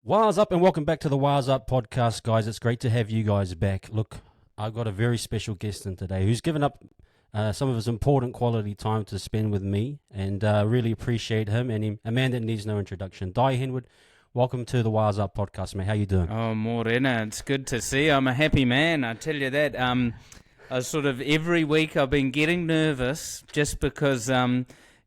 What's up and welcome back to the What's Up podcast, guys. It's great to have you guys back. Look, I've got a very special guest in today who's given up some of his important quality time to spend with me, and really appreciate him, and a man that needs no introduction. Dai Henwood, welcome to the What's Up podcast, mate. How you doing? Oh, Morena, it's good to see you. I'm a happy man, I tell you that. I sort of every week I've been getting nervous just because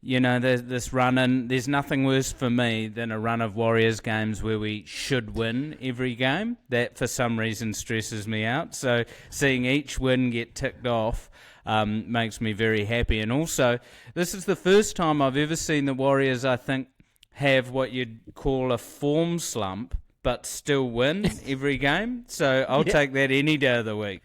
there's this run, and there's nothing worse for me than a run of Warriors games where we should win every game. That, for some reason, stresses me out. So seeing each win get ticked off makes me very happy. And also, this is the first time I've ever seen the Warriors, I think, have what you'd call a form slump, but still win every game. So I'll take that any day of the week.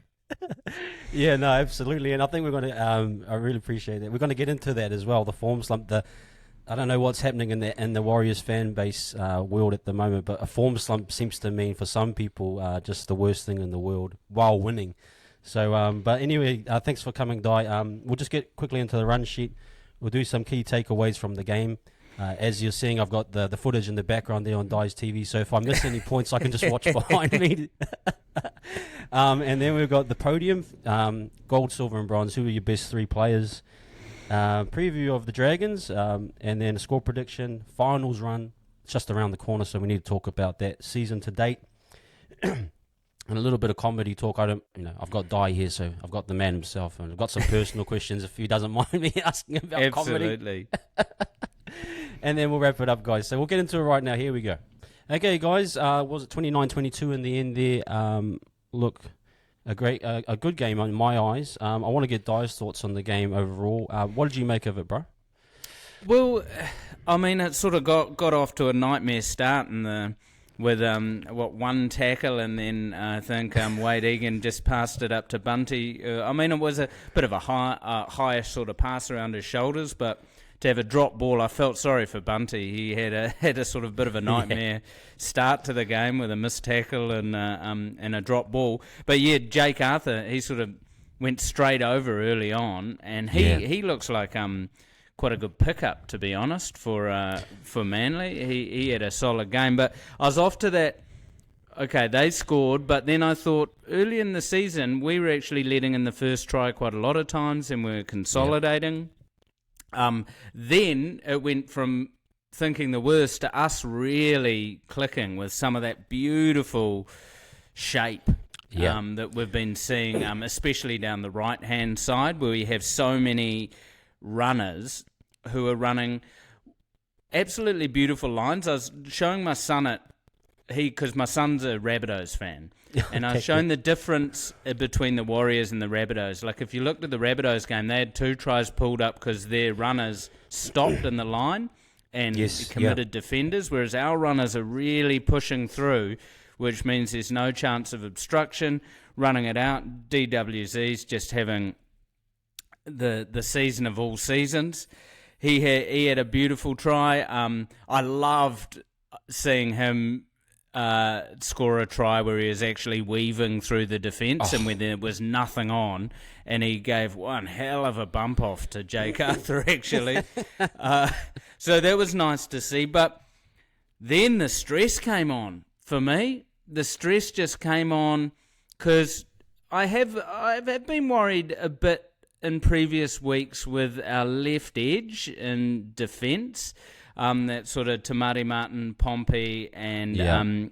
Yeah, no, absolutely, and I think we're going to. I really appreciate that. We're going to get into that as well. The form slump. I don't know what's happening in the Warriors fan base world at the moment, but a form slump seems to mean for some people just the worst thing in the world while winning. So, but anyway, thanks for coming, Dai. We'll just get quickly into the run sheet. We'll do some key takeaways from the game. As you're seeing, I've got the footage in the background there on Dai's TV, so if I miss any points, I can just watch behind me. And then we've got the podium, gold, silver and bronze. Who are your best three players? Preview of the Dragons, and then a score prediction, finals run. It's just around the corner, so we need to talk about that season to date. And a little bit of comedy talk. I've got Dai here, so I've got the man himself, and I've got some personal questions if he doesn't mind me asking about comedy. Absolutely. And then we'll wrap it up, guys. So we'll get into it right now. Here we go. Okay, guys. Was it 29-22 in the end there? Look, a good game in my eyes. I want to get Dai's thoughts on the game overall. What did you make of it, bro? Well, I mean, it sort of got off to a nightmare start with one tackle, and then I think Wade Egan just passed it up to Bunty. It was a bit of a high sort of pass around his shoulders, but to have a drop ball, I felt sorry for Bunty. He had a sort of bit of a nightmare start to the game with a missed tackle and a drop ball. But yeah, Jake Arthur, he sort of went straight over early on, and he looks like quite a good pickup, to be honest, for Manly. He had a solid game, but I was off to that. Okay, they scored, but then I thought early in the season we were actually letting in the first try quite a lot of times, and we were consolidating. Yep. Then it went from thinking the worst to us really clicking with some of that beautiful shape that we've been seeing, especially down the right-hand side, where we have so many runners who are running absolutely beautiful lines. I was showing my son because my son's a Rabbitohs fan, and I've shown the difference between the Warriors and the Rabbitohs. Like, if you looked at the Rabbitohs game, they had 2 tries pulled up because their runners stopped in the line and committed defenders, whereas our runners are really pushing through, which means there's no chance of obstruction, running it out. DWZ's just having the season of all seasons. He had a beautiful try. I loved seeing him score a try where he was actually weaving through the defence and when there was nothing on, and he gave one hell of a bump off to Jake Arthur, actually. So that was nice to see. But then the stress came on for me. The stress just came on because I've been worried a bit in previous weeks with our left edge in defence. That sort of Tamari Martin, Pompey, and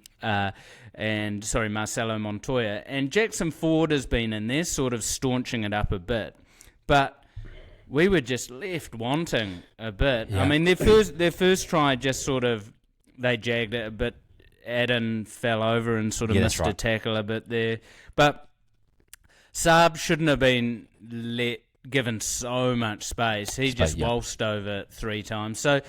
Marcelo Montoya. And Jackson Ford has been in there, sort of staunching it up a bit. But we were just left wanting a bit. Yeah. I mean, their first try just sort of, they jagged it a bit. Adam fell over and sort of missed a tackle a bit there. But Saab shouldn't have been given so much space. He just waltzed over 3 times. So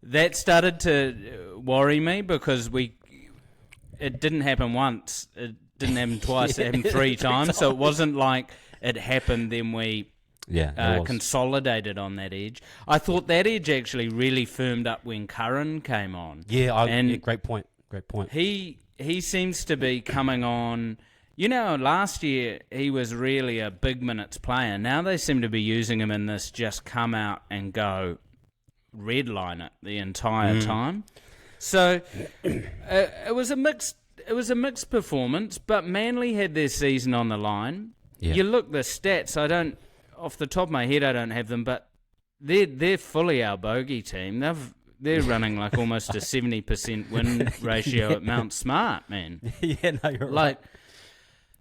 that started to worry me because it didn't happen once. It didn't happen twice. It happened 3 times. So it wasn't like it happened, then we consolidated on that edge. I thought that edge actually really firmed up when Curran came on. Great point. Great point. He seems to be coming on. You know, last year he was really a big minutes player. Now they seem to be using him in this just come out and go red line it the entire time. So it was a mixed performance, but Manly had their season on the line. Yeah. You look the stats. Off the top of my head, I don't have them, but they're fully our bogey team. They're running like almost a 70% win ratio at Mount Smart, man. Yeah, no, you're right.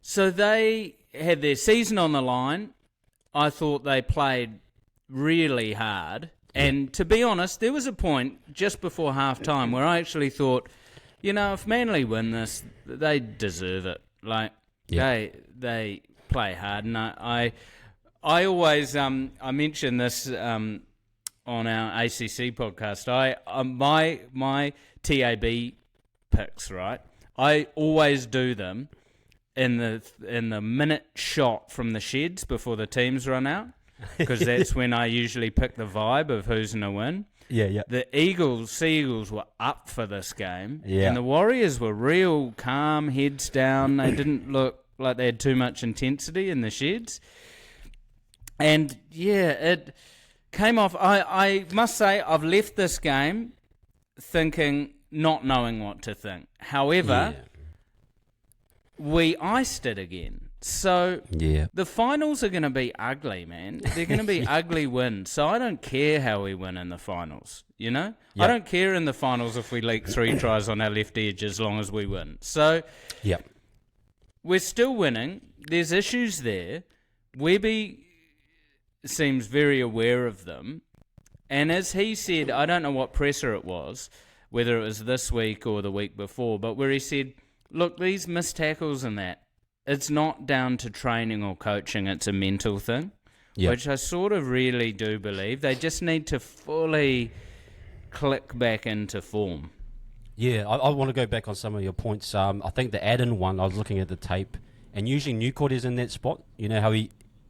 So they had their season on the line. I thought they played really hard. And to be honest, there was a point just before half-time where I actually thought, if Manly win this, they deserve it. They play hard. And I always, I mention this on our ACC podcast. My TAB picks, right? I always do them in the minute shot from the sheds before the teams run out, because that's when I usually pick the vibe of who's going to win. Yeah. The Sea Eagles were up for this game, yeah. And the Warriors were real calm, heads down. They didn't look like they had too much intensity in the sheds. And, it came off. I must say, I've left this game not knowing what to think. However, we iced it again. So the finals are going to be ugly, man. They're going to be ugly wins. So I don't care how we win in the finals, I don't care in the finals if we leak 3 tries on our left edge as long as we win. So we're still winning. There's issues there. Webby seems very aware of them. And as he said, I don't know what presser it was, whether it was this week or the week before, but where he said, look, these missed tackles and that, it's not down to training or coaching, it's a mental thing, which I sort of really do believe. They just need to fully click back into form. Yeah, I want to go back on some of your points. I think the add-in one, I was looking at the tape, and usually Newcourt is in that spot. You know how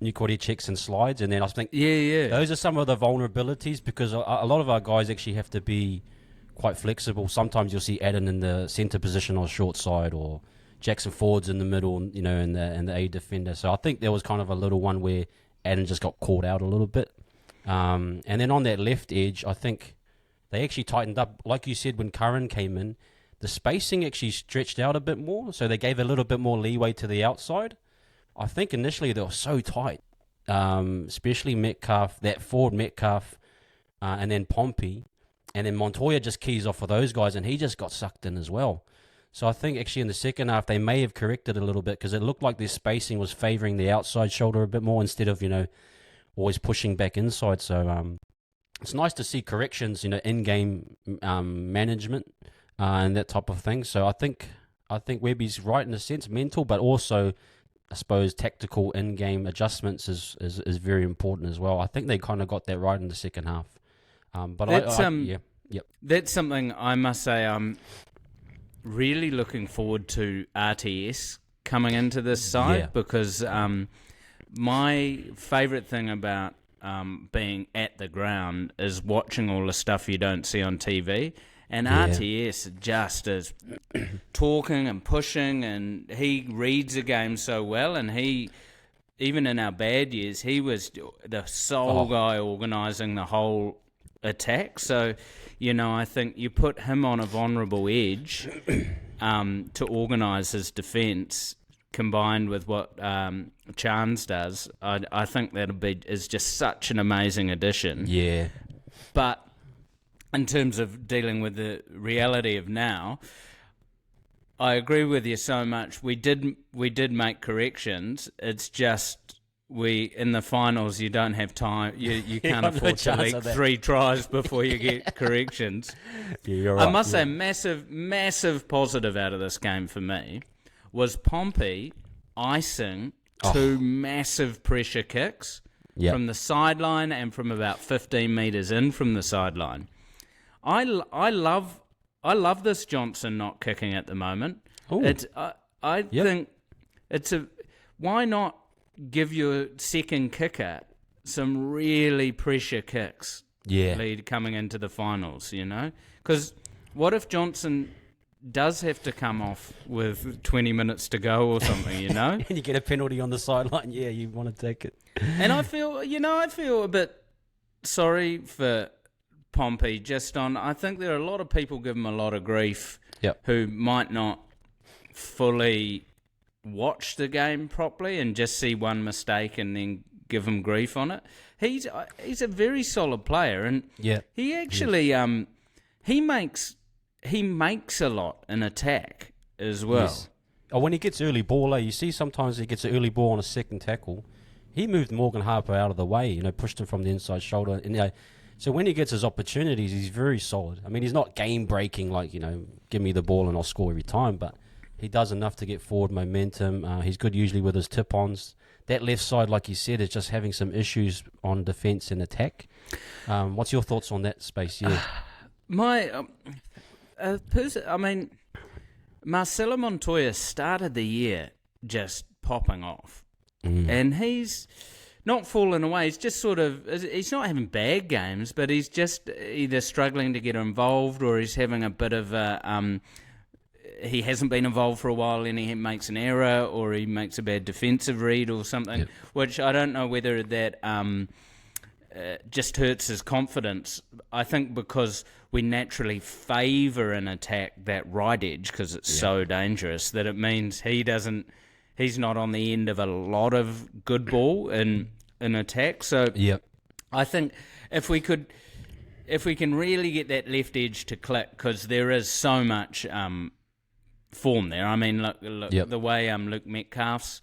Newcourt checks and slides, and then I think those are some of the vulnerabilities, because a lot of our guys actually have to be quite flexible. Sometimes you'll see Adam in the centre position on short side, or Jackson Ford's in the middle, and the A defender. So I think there was kind of a little one where Adam just got caught out a little bit. And then on that left edge, I think they actually tightened up. Like you said, when Curran came in, the spacing actually stretched out a bit more, so they gave a little bit more leeway to the outside. I think initially they were so tight, especially Metcalf, that forward Metcalf, and then Pompey. And then Montoya just keys off for those guys, and he just got sucked in as well. So I think actually in the second half, they may have corrected a little bit, because it looked like their spacing was favouring the outside shoulder a bit more instead of, always pushing back inside. So it's nice to see corrections, in-game management and that type of thing. So I think Webby's right in a sense, mental, but also, I suppose, tactical in-game adjustments is very important as well. I think they kind of got that right in the second half. But that's something I must say I'm really looking forward to RTS coming into this side, because my favourite thing about being at the ground is watching all the stuff you don't see on TV. And RTS just is talking and pushing, and he reads the game so well, and he, even in our bad years, he was the sole guy organising the whole attack. So, I think you put him on a vulnerable edge to organise his defence, combined with what Chance does. I think is just such an amazing addition. Yeah. But in terms of dealing with the reality of now, I agree with you so much. We did make corrections. It's just in the finals, you don't have time. You can't afford to leak 3 tries before you get corrections. Yeah, you're right. I must say, massive positive out of this game for me was Pompey icing 2 massive pressure kicks from the sideline and from about 15 metres in from the sideline. I love this Johnson not kicking at the moment. I think it's why not give your second kicker some really pressure kicks lead coming into the finals, Because what if Johnson does have to come off with 20 minutes to go or something, And you get a penalty on the sideline, you want to take it. And I feel a bit sorry for Pompey, just on, I think there are a lot of people give him a lot of grief who might not fully watch the game properly and just see one mistake and then give him grief on it. He's a very solid player, and he actually he makes a lot in attack as well. Yes. Oh, when he gets early ball, you see sometimes he gets an early ball on a second tackle. He moved Morgan Harper out of the way, pushed him from the inside shoulder. And, so when he gets his opportunities, he's very solid. I mean, he's not game-breaking like, give me the ball and I'll score every time, but he does enough to get forward momentum. He's good usually with his tip-ons. That left side, like you said, is just having some issues on defence and attack. What's your thoughts on that space? Yeah. Marcelo Montoya started the year just popping off. And he's not fallen away. He's just he's not having bad games, but he's just either struggling to get involved or he's having a bit of he hasn't been involved for a while and he makes an error or he makes a bad defensive read or something, which I don't know whether that just hurts his confidence. I think because we naturally favour an attack that right edge because it's so dangerous that it means he's not on the end of a lot of good ball in attack. So I think if we can really get that left edge to click, because there is so much form there. I mean, look the way Luke Metcalf's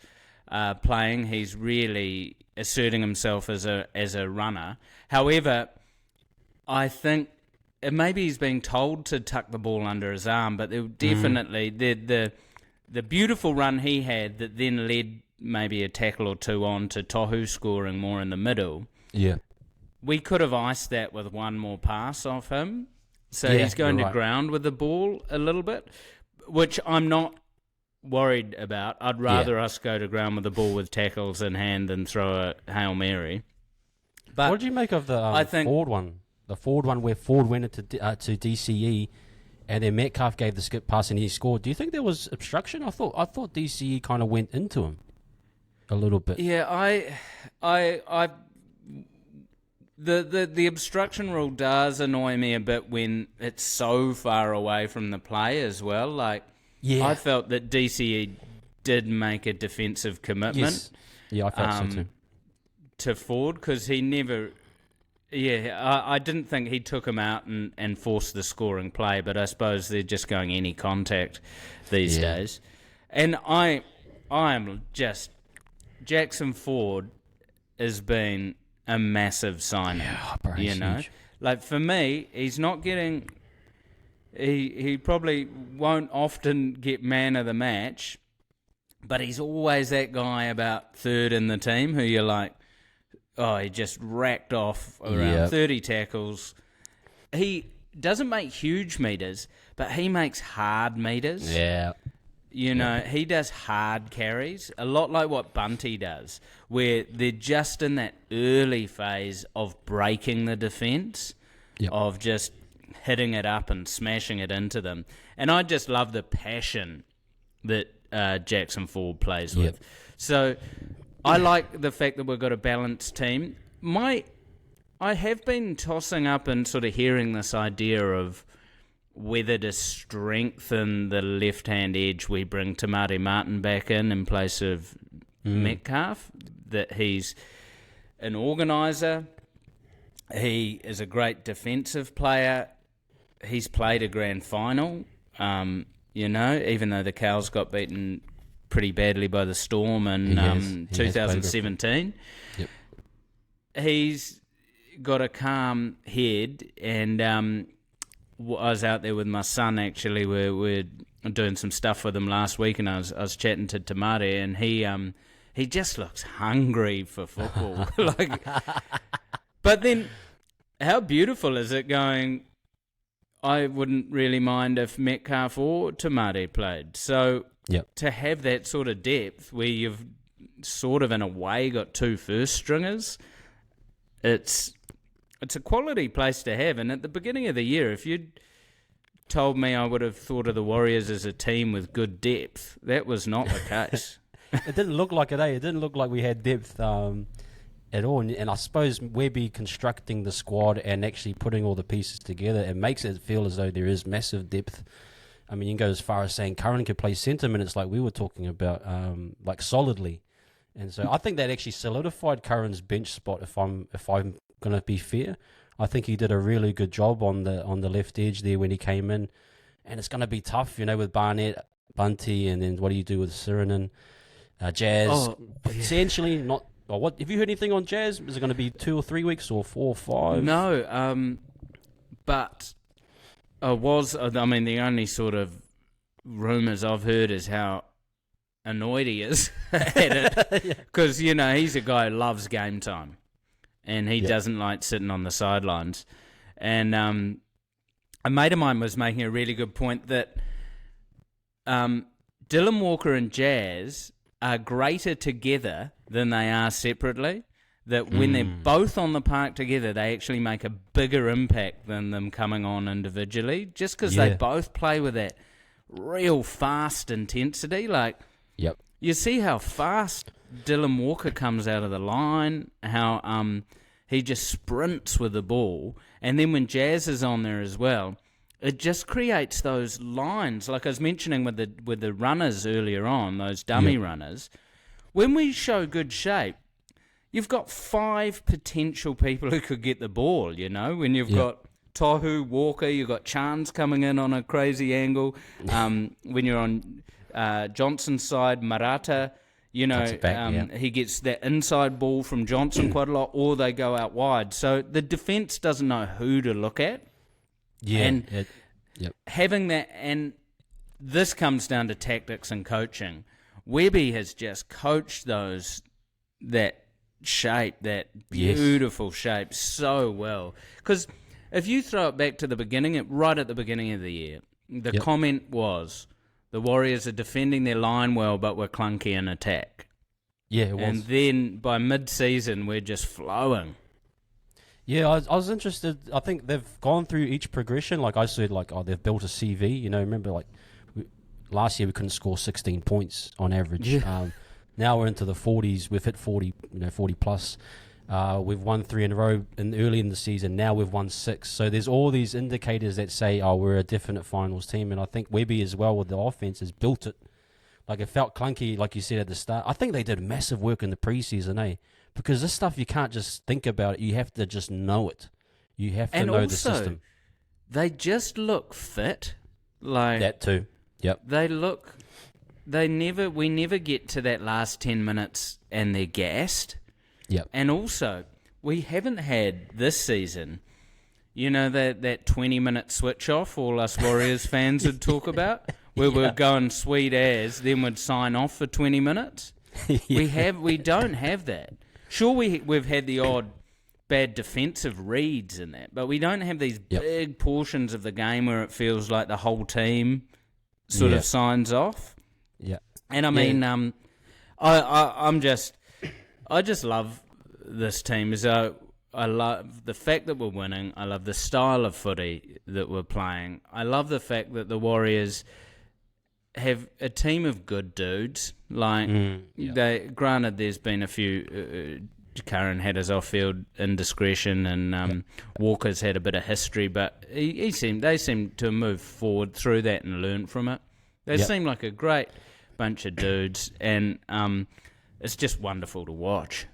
playing, he's really asserting himself as a runner. However, I think maybe he's being told to tuck the ball under his arm, but there definitely the beautiful run he had that then led maybe a tackle or two on to Tohu scoring more in the middle. Yeah. We could have iced that with one more pass off him. So he's going to ground with the ball a little bit, which I'm not worried about. I'd rather us go to ground with the ball with tackles in hand than throw a Hail Mary. But what did you make of the Ford one? The Ford one where Ford went into to DCE and then Metcalf gave the skip pass and he scored. Do you think there was obstruction? I thought DCE kind of went into him a little bit. Yeah, the obstruction rule does annoy me a bit when it's so far away from the play as well. Like, I felt that DCE did make a defensive commitment. Yes. Yeah, I felt so too. To Ford, because he never... I didn't think he took him out and forced the scoring play, but I suppose they're just going any contact these days. And I am just... Jackson Ford has been a massive signing. Yeah, huge. Like, for me, he's not getting... He probably won't often get man of the match, but he's always that guy about third in the team who you're like, oh, he just racked off around 30 tackles. He doesn't make huge meters, but he makes hard meters. Yeah. He does hard carries, a lot like what Bunty does, where they're just in that early phase of breaking the defence, of just hitting it up and smashing it into them. And I just love the passion that Jackson Ford plays with. So I like the fact that we've got a balanced team. I have been tossing up and sort of hearing this idea of whether to strengthen the left-hand edge we bring Tamati Martin back in place of Metcalf, that he's an organiser, he is a great defensive player, he's played a grand final, even though the Cows got beaten pretty badly by the Storm in 2017. He's got a calm head, and I was out there with my son, actually. We're doing some stuff with him last week, and I was chatting to Tamati, and he just looks hungry for football. But then, how beautiful is it going, I wouldn't really mind if Metcalf or Tamati played. So to have that sort of depth where you've sort of in a way got two first stringers, it's a quality place to have. And at the beginning of the year, if you'd told me I would have thought of the Warriors as a team with good depth, that was not the case. It didn't look like it, eh? It didn't look like we had depth. at all. And I suppose Webby constructing the squad and actually putting all the pieces together, it makes it feel as though there is massive depth. I mean, you can go as far as saying Curran could play centre minutes like we were talking about, like solidly. And so I think that actually solidified Curran's bench spot. If I'm going to be fair, I think he did a really good job on the left edge there when he came in. And it's going to be tough, with Barnett, Bunty, and then what do you do with Sirinen, Jazz? Essentially, not. Well, what have you heard anything on Jazz? Is it going to be 2 or 3 weeks or 4 or 5? No, but the only sort of rumours I've heard is how annoyed he is at it, because he's a guy who loves game time, and he doesn't like sitting on the sidelines. And a mate of mine was making a really good point that Dylan Walker and Jazz are greater together than they are separately. That when they're both on the park together, they actually make a bigger impact than them coming on individually, just because they both play with that real fast intensity. Like, you see how fast Dylan Walker comes out of the line, how he just sprints with the ball, and then when Jazz is on there as well, it just creates those lines. Like I was mentioning with the runners earlier on, those dummy runners. When we show good shape, you've got 5 potential people who could get the ball, when you've got Tohu, Walker, you've got Chance coming in on a crazy angle. When you're on Johnson's side, Murata, he gets that inside ball from Johnson quite a lot, or they go out wide. So the defence doesn't know who to look at. Having that, and this comes down to tactics and coaching. Webby has just coached that shape, that beautiful shape, so well. Because if you throw it back to the beginning, right at the beginning of the year, the comment was the Warriors are defending their line well, but we're clunky in attack. Yeah, it was. And then by mid-season, we're just flowing. Yeah, I was interested. I think they've gone through each progression. Like I said, they've built a CV. Remember, last year we couldn't score 16 points on average. Yeah. Now we're into the 40s. We've hit 40, 40 plus. We've won 3 in a row early in the season. Now we've won 6. So there's all these indicators that say, we're a definite finals team. And I think Webby as well with the offense has built it. Like it felt clunky, like you said at the start. I think they did massive work in the preseason, because this stuff you can't just think about it. You have to just know it. You have to know the system. They just look fit. Like that too. Yep. We never get to that last 10 minutes and they're gassed. Yep. And also, we haven't had this season, that 20-minute switch off all us Warriors fans would talk about, where we're going sweet as, then we'd sign off for 20 minutes. We don't have that. Sure, we've had the odd bad defensive reads in that, but we don't have these big portions of the game where it feels like the whole team sort of signs off. Yeah. And I mean, I just love this team. I love the fact that we're winning. I love the style of footy that we're playing. I love the fact that the Warriors have a team of good dudes. Granted, there's been a few. Curran had his off-field indiscretion, and Walker's had a bit of history, but they seem to have moved forward through that and learned from it. They seem like a great bunch of dudes, and it's just wonderful to watch.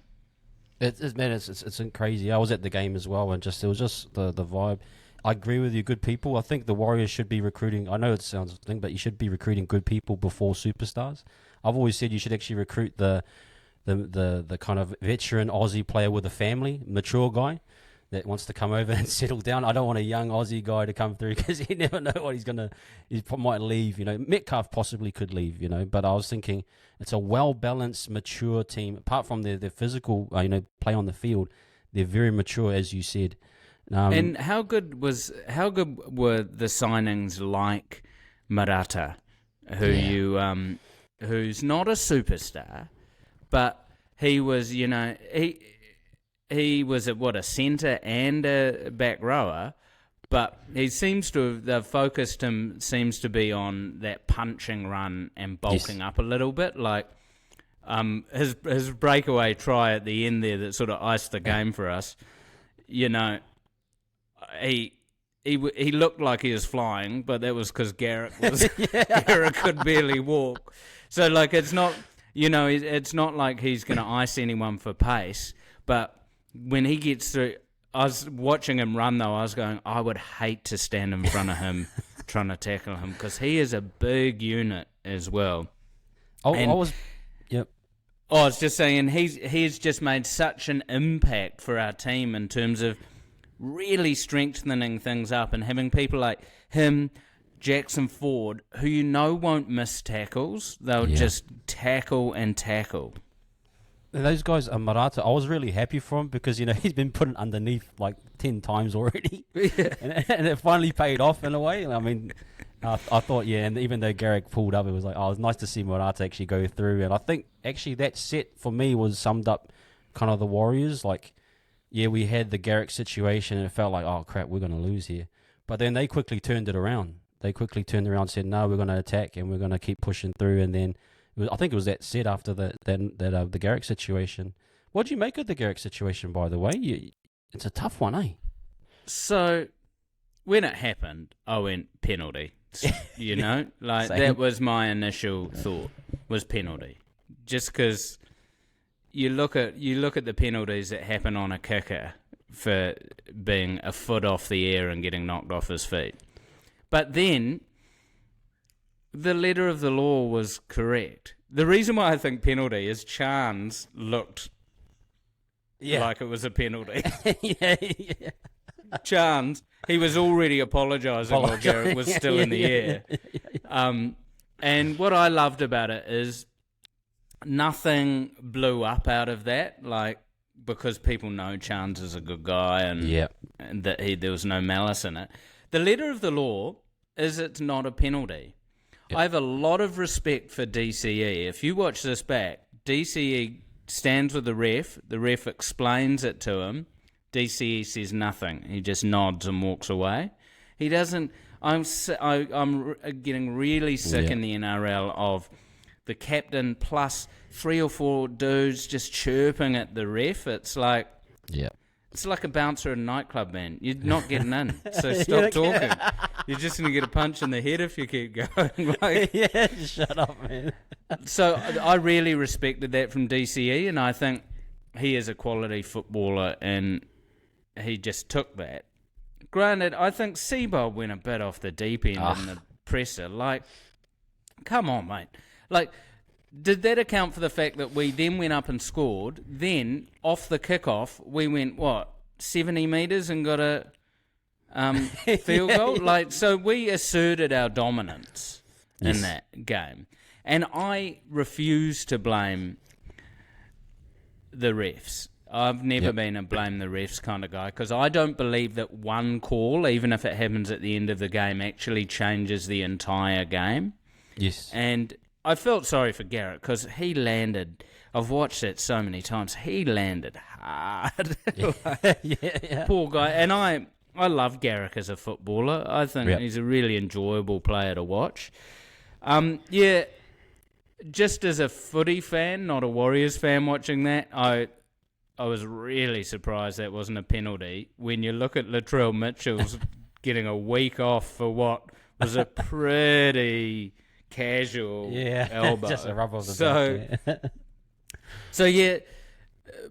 It's crazy. I was at the game as well, and it was just the vibe. I agree with you. Good people. I think the Warriors should be recruiting. I know it sounds a thing, but you should be recruiting good people before superstars. I've always said you should actually recruit the kind of veteran Aussie player with a family, mature guy that wants to come over and settle down. I don't want a young Aussie guy to come through because you never know what he might leave. Metcalf possibly could leave. But I was thinking it's a well-balanced, mature team. Apart from their physical, play on the field, they're very mature, as you said. And how good were the signings like Murata, who's not a superstar, but he was, he was a centre and a back rower, but he seems to have focused him seems to be on that punching run and bulking up a little bit. Like his breakaway try at the end there that sort of iced the game for us. You know, he looked like he was flying, but that was because Garrick could barely walk. So like it's not like he's going to ice anyone for pace, but when he gets through, I was watching him run though. I was going, I would hate to stand in front of him trying to tackle him because he is a big unit as well. I was just saying he's just made such an impact for our team in terms of really strengthening things up and having people like him, Jackson Ford, who you know won't miss tackles. They'll just tackle and tackle. Those guys are Marata. I was really happy for him because, he's been put underneath like 10 times already. Yeah. and it finally paid off in a way. I mean, I thought, and even though Garrick pulled up, it was like, it was nice to see Marata actually go through. And I think actually that set for me was summed up kind of the Warriors. Like, we had the Garrick situation and it felt like, oh crap, we're going to lose here. But then they quickly turned it around. They quickly turned around and said, no, we're going to attack and we're going to keep pushing through. And then I think it was that set after the Garrick situation. What do you make of the Garrick situation, by the way? It's a tough one, eh? So, when it happened, I went penalty. Like Same. That was my initial thought, was penalty. Just because you look at the penalties that happen on a kicker for being a foot off the air and getting knocked off his feet. But then the letter of the law was correct. The reason why I think penalty is Chance looked like it was a penalty. Chance, he was already apologising while Garrett was still in the air. And what I loved about it is nothing blew up out of that, like because people know Chance is a good guy and that there was no malice in it. The letter of the law is it's not a penalty. Yep. I have a lot of respect for DCE. If you watch this back, DCE stands with the ref explains it to him, DCE says nothing. He just nods and walks away. He doesn't... I'm getting really sick in the NRL of the captain plus 3 or 4 dudes just chirping at the ref. It's like... Yeah. It's like a bouncer at a nightclub, man. You're not getting in, so stop talking. You're just going to get a punch in the head if you keep going. Shut up, man. So I really respected that from DCE, and I think he is a quality footballer, and he just took that. Granted, I think Seabold went a bit off the deep end in the presser. Like, come on, mate. Like... Did that account for the fact that we then went up and scored, then off the kickoff we went 70 metres and got a field goal? Like, so we asserted our dominance in that game, and I refuse to blame the refs. I've never been a blame the refs kind of guy because I don't believe that one call, even if it happens at the end of the game, actually changes the entire game. Yes, and I felt sorry for Garrett because he landed. I've watched it so many times. He landed hard. Poor guy. And I love Garrick as a footballer. I think he's a really enjoyable player to watch. Just as a footy fan, not a Warriors fan watching that, I was really surprised that wasn't a penalty. When you look at Latrell Mitchell's getting a week off for what was a pretty... casual elbow. Just a rub of the back.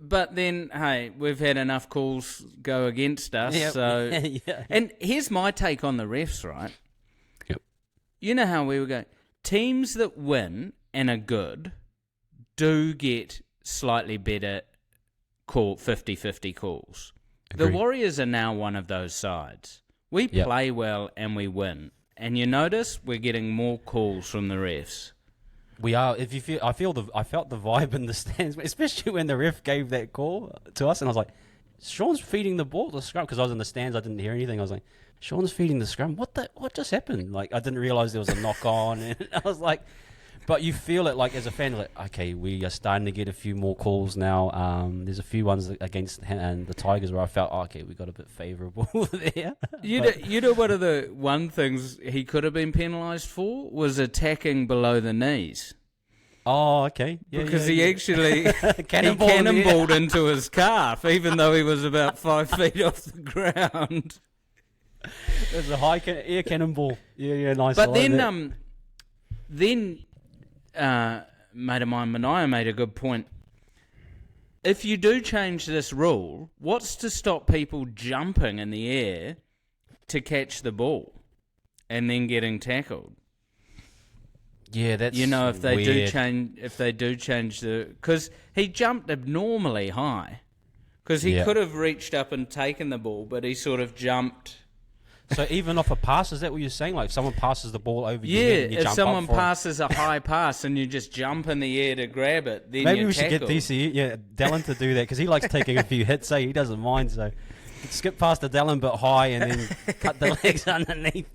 But then, hey, we've had enough calls go against us. Yep. So, and here's my take on the refs, right? Yep. You know how we were going. Teams that win and are good do get slightly better 50-50 calls. Agreed. The Warriors are now one of those sides. We play well and we win. And you notice we're getting more calls from the refs. We are. If you feel, I felt the vibe in the stands, especially when the ref gave that call to us, and I was like, "Sean's feeding the ball to scrum," because I was in the stands. I didn't hear anything. I was like, "Sean's feeding the scrum. What just happened?" Like I didn't realize there was a knock on, and I was like, But you feel it, like, as a fan, like, okay, we are starting to get a few more calls now. There's a few ones against and the Tigers where I felt, okay, we got a bit favourable there. You know, one things he could have been penalised for was attacking below the knees. Oh, okay. Yeah, because yeah, he actually cannonballed into his calf, even though he was about 5 feet off the ground. There's a high air cannonball. Yeah, nice. But then mate of mine, Mania, made a good point. If you do change this rule, what's to stop people jumping in the air to catch the ball and then getting tackled? Yeah, that's if they weird. do change because he jumped abnormally high, because he could have reached up and taken the ball, but he sort of jumped. So even off a pass, is that what you're saying? Like if someone passes the ball over your head and you if jump someone up for passes a high pass and you just jump in the air to grab it, then maybe you're we should tackled. get DC, Dallin to do that, because he likes taking a few hits. He doesn't mind. So skip past the Dallin but high and then cut the legs underneath.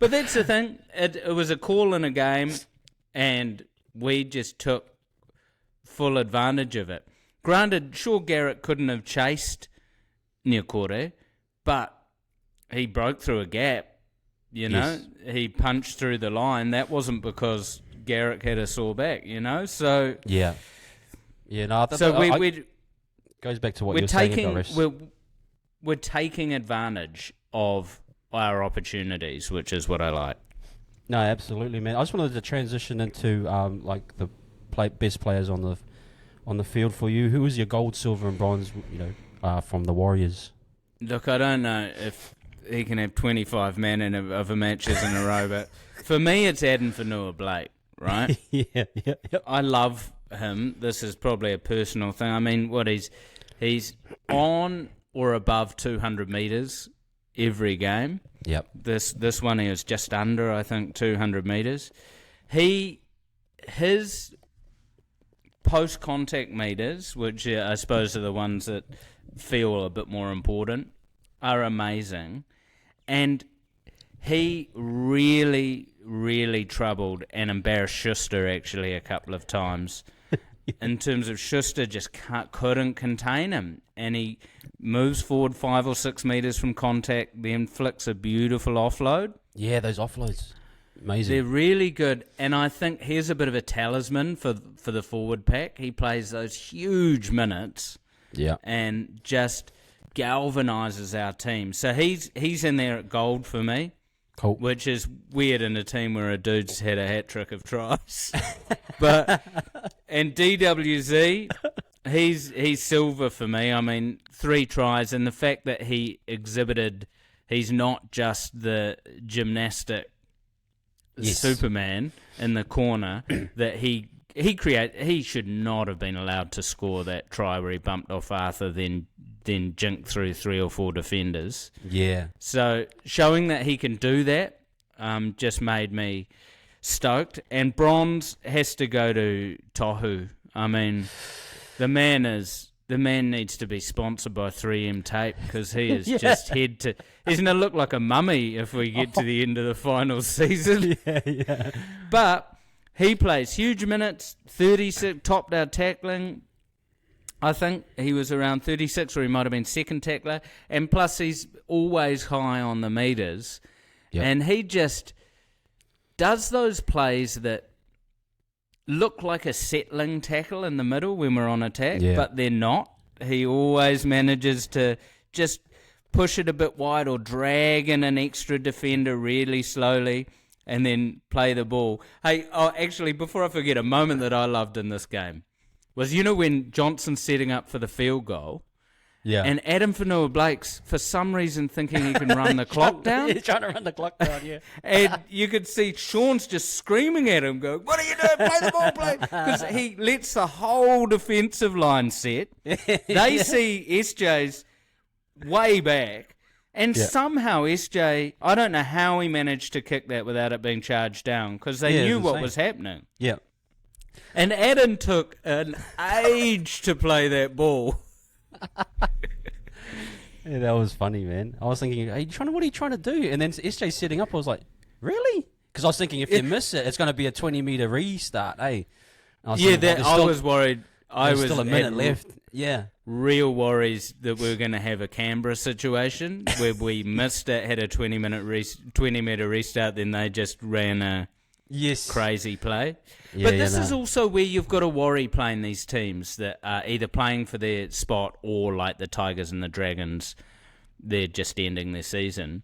But that's the thing. It was a call in a game, and we just took full advantage of it. Granted, sure, Garrett couldn't have chased Niokore, but he broke through a gap. Yes. He punched through the line. That wasn't because Garrett had a sore back. So Yeah. No. Goes back to what you're saying, Doris. We're taking advantage of our opportunities, which is what I like. No, absolutely, man. I just wanted to transition into like the best players on the field for you. Who was your gold, silver, and bronze? From the Warriors. Look, I don't know if he can have 25 men of a matches in a row, but for me, it's Adam Whenua-Blake, right? Yeah. I love him. This is probably a personal thing. I mean, he's on or above 200 metres every game. Yep. This one he was just under, I think, 200 metres. His post-contact metres, which I suppose are the ones that feel a bit more important, are amazing. And he really, really troubled and embarrassed Schuster actually a couple of times. In terms of Schuster just couldn't contain him. And he moves forward 5 or 6 metres from contact, then flicks a beautiful offload. Yeah, those offloads. Amazing. They're really good. And I think here's a bit of a talisman for the forward pack. He plays those huge minutes. Yeah. And just galvanises our team. So he's in there at gold for me. Cool. Which is weird in a team where a dude's had a hat trick of tries. And DWZ, he's silver for me. I mean, 3 tries, and the fact that he exhibited, he's not just the gymnastic Superman in the corner that he should not have been allowed to score that try where he bumped off Arthur, then jinked through 3 or 4 defenders. Yeah. So showing that he can do that just made me stoked. And bronze has to go to Tohu. I mean, the man needs to be sponsored by 3M tape, because he is just he's going to look like a mummy if we get to the end of the final season. Yeah. But he plays huge minutes, 36, topped our tackling. I think he was around 36, or he might have been second tackler. And plus, he's always high on the metres. Yep. And he just does those plays that look like a settling tackle in the middle when we're on attack, but they're not. He always manages to just push it a bit wide or drag in an extra defender really slowly and then play the ball. Hey, actually, before I forget, a moment that I loved in this game was, when Johnson's setting up for the field goal, and Adam Whenua-Blake's, for some reason, thinking he can run the clock down. He's trying to run the clock down, yeah. And you could see Sean's just screaming at him, going, "What are you doing? Play the ball, play!" Because he lets the whole defensive line set. They see SJ's way back, and somehow SJ, I don't know how he managed to kick that without it being charged down, because they knew what was happening. Yeah. And Adam took an age to play that ball. Yeah, that was funny, man. I was thinking, what are you trying to do? And then SJ's setting up. I was like, really? Because I was thinking, if you miss it, it's going to be a 20-metre restart, eh? I was worried. I was still a minute left. Yeah. Real worries that we were going to have a Canberra situation where we missed it, had a 20-metre restart, then they just ran a Yes. crazy play. Yeah, But this is also where you've got to worry playing these teams that are either playing for their spot or like the Tigers and the Dragons, they're just ending their season.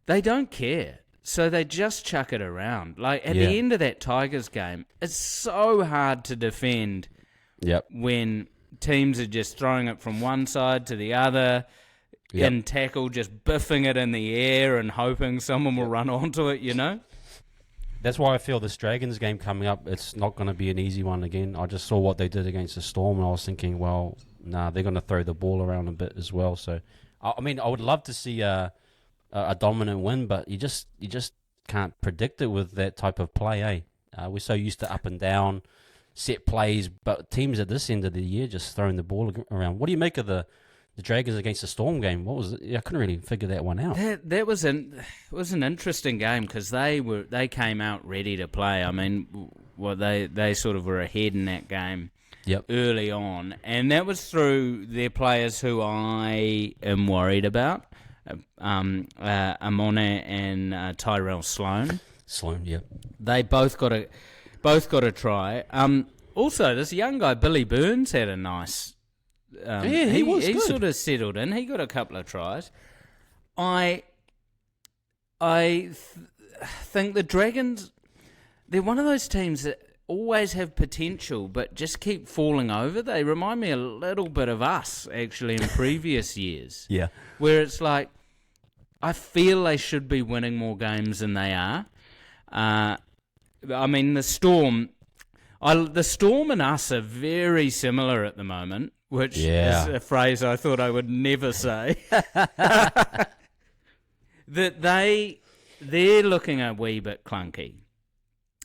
They don't care. So they just chuck it around. Like at the end of that Tigers game, it's so hard to defend when teams are just throwing it from one side to the other in tackle, just biffing it in the air and hoping someone will run onto it, you know? That's why I feel this Dragons game coming up, it's not going to be an easy one again. I just saw what they did against the Storm, and I was thinking, well, they're going to throw the ball around a bit as well. So, I mean, I would love to see a dominant win, but you just can't predict it with that type of play, eh? We're so used to up and down, set plays, but teams at this end of the year just throwing the ball around. What do you make of the Dragons against the Storm game? What was it? I couldn't really figure that one out. That was an interesting game because they came out ready to play. I mean, they sort of were ahead in that game early on, and that was through their players who I am worried about, Amone and Tyrell Sloan. They both got a try. Also, this young guy Billy Burns had a nice. He was good. He sort of settled in. He got a couple of tries. I think the Dragons, they're one of those teams that always have potential but just keep falling over. They remind me a little bit of us, actually, in previous years. Yeah. Where it's like, I feel they should be winning more games than they are. I mean, the Storm and us are very similar at the moment, which is a phrase I thought I would never say. That they're looking a wee bit clunky.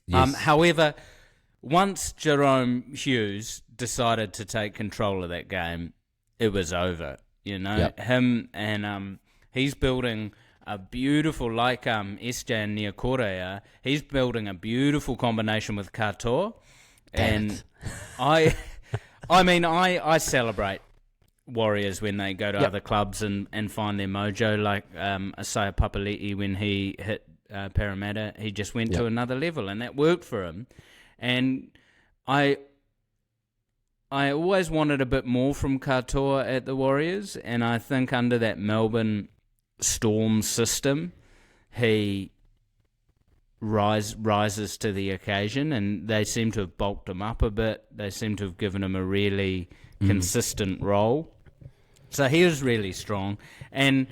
Yes. However, once Jerome Hughes decided to take control of that game, it was over. You know, him and he's building a beautiful, like SJ and Niokore, he's building a beautiful combination with Katoa. And I celebrate Warriors when they go to other clubs and find their mojo, like Asaya Papali'i when he hit Parramatta. He just went to another level, and that worked for him. And I always wanted a bit more from Katoa at the Warriors, and I think under that Melbourne Storm system, he rises to the occasion, and they seem to have bulked him up a bit. They seem to have given him a really consistent role. So he was really strong. And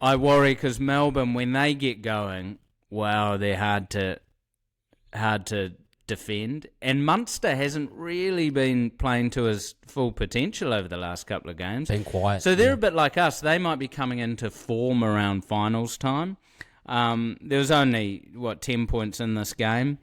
I worry because Melbourne, when they get going, wow, they're hard to defend. And Munster hasn't really been playing to his full potential over the last couple of games. Been quiet. So they're a bit like us. They might be coming into form around finals time. There was only 10 points in this game.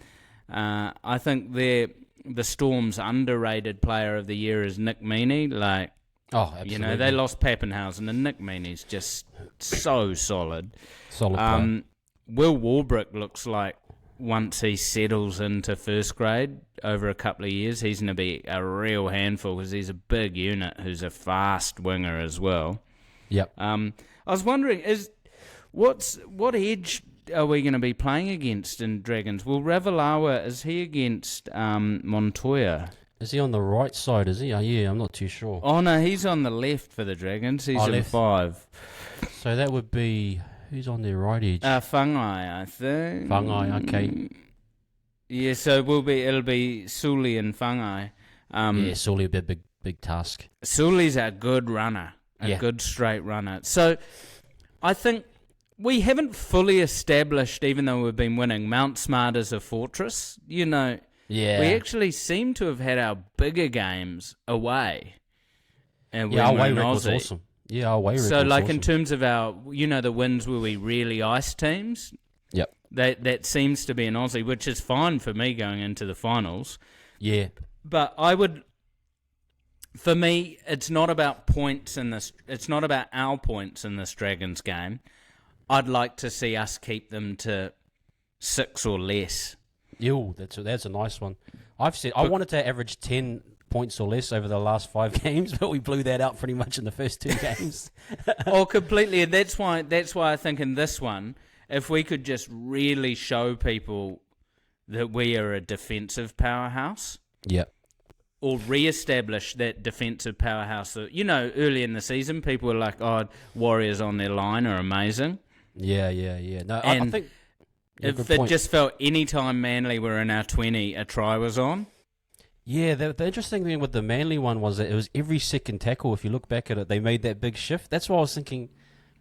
I think the Storm's underrated player of the year is Nick Meaney. Like, absolutely. You know, they lost Pappenhausen, and Nick Meaney's just so solid. Player. Will Warbrick looks like once he settles into first grade over a couple of years, he's going to be a real handful because he's a big unit who's a fast winger as well. Yep. I was wondering, what edge are we going to be playing against in Dragons? Well, Ravalawa, is he against Montoya? Is he on the right side, is he? I'm not too sure. Oh, no, he's on the left for the Dragons. He's in left. 5. So that would be... Who's on their right edge? Fungai, I think. Fungai, okay. Yeah, so it'll be Sully and Fungai. Sully would be a big task. Sully's a good runner, a good straight runner. So I think we haven't fully established, even though we've been winning, Mount Smart as a fortress. You know, we actually seem to have had our bigger games away. And our away record was awesome. Yeah, our away record so, like, awesome. in terms of our, the wins where we really ice teams, that seems to be an Aussie, which is fine for me going into the finals. Yeah. But for me, it's not about points in this. It's not about our points in this Dragons game. I'd like to see us keep them to 6 or less. Ew, that's a nice one. I wanted to average 10 points or less over the last 5 games, but we blew that out pretty much in the first 2 games. Oh, completely. And that's why I think in this one, if we could just really show people that we are a defensive powerhouse. Yeah. Or re-establish that defensive powerhouse. That, early in the season, people were like, "Oh, Warriors on their line are amazing." Yeah. No, I think it just felt any time Manly were in our 20, a try was on. Yeah, the interesting thing with the Manly one was that it was every second tackle. If you look back at it, they made that big shift. That's why I was thinking,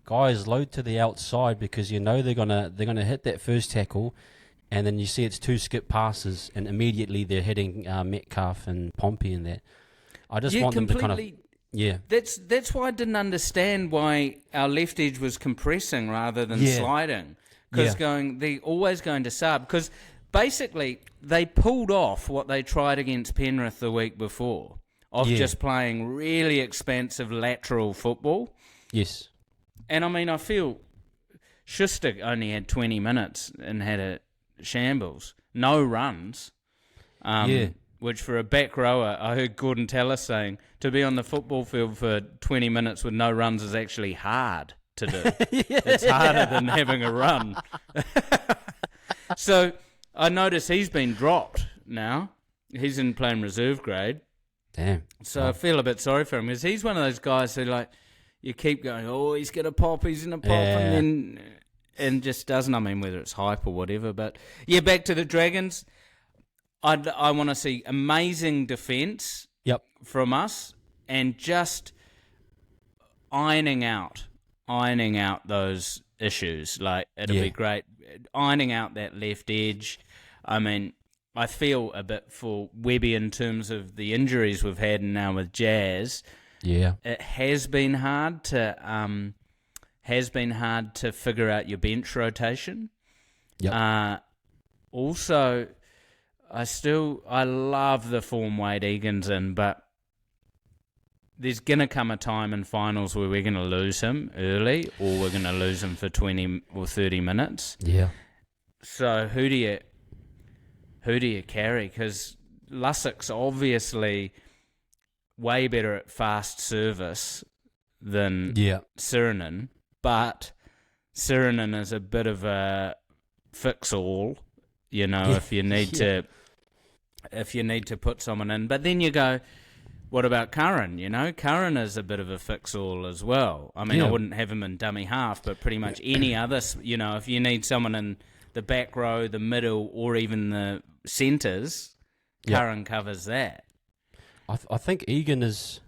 guys, load to the outside because they're gonna hit that first tackle. And then you see it's 2 skip passes, and immediately they're hitting Metcalf and Pompey in that. I just want them to kind of... Yeah. That's why I didn't understand why our left edge was compressing rather than sliding. Because they're always going to sub. Because basically, they pulled off what they tried against Penrith the week before, of just playing really expansive lateral football. Yes. And I mean, I feel Schuster only had 20 minutes and had a shambles, no runs, which for a back rower, I heard Gordon Tallis saying, to be on the football field for 20 minutes with no runs is actually hard to do. It's harder than having a run. So I notice he's been dropped now. He's in playing reserve grade. Damn. So I feel a bit sorry for him because he's one of those guys who, like, you keep going, oh, he's going to pop, and just doesn't. I mean, whether it's hype or whatever. But, yeah, back to the Dragons. I want to see amazing defence from us and just ironing out those issues. Like, it'll be great. Ironing out that left edge. I mean, I feel a bit for Webby in terms of the injuries we've had now with Jazz. Yeah. It has been hard to figure out your bench rotation. Yep. Also, I love the form Wade Egan's in, but there's going to come a time in finals where we're going to lose him early or we're going to lose him for 20 or 30 minutes. Yeah. So who do you carry? Because Lussick's obviously way better at fast service than Sirinen, but Sirinen is a bit of a fix-all, if you need to put someone in. But then you go, what about Curran? Curran is a bit of a fix-all as well. I mean, I wouldn't have him in dummy half, but pretty much any other, if you need someone in the back row, the middle, or even the centres, Curran covers that. I think Egan is...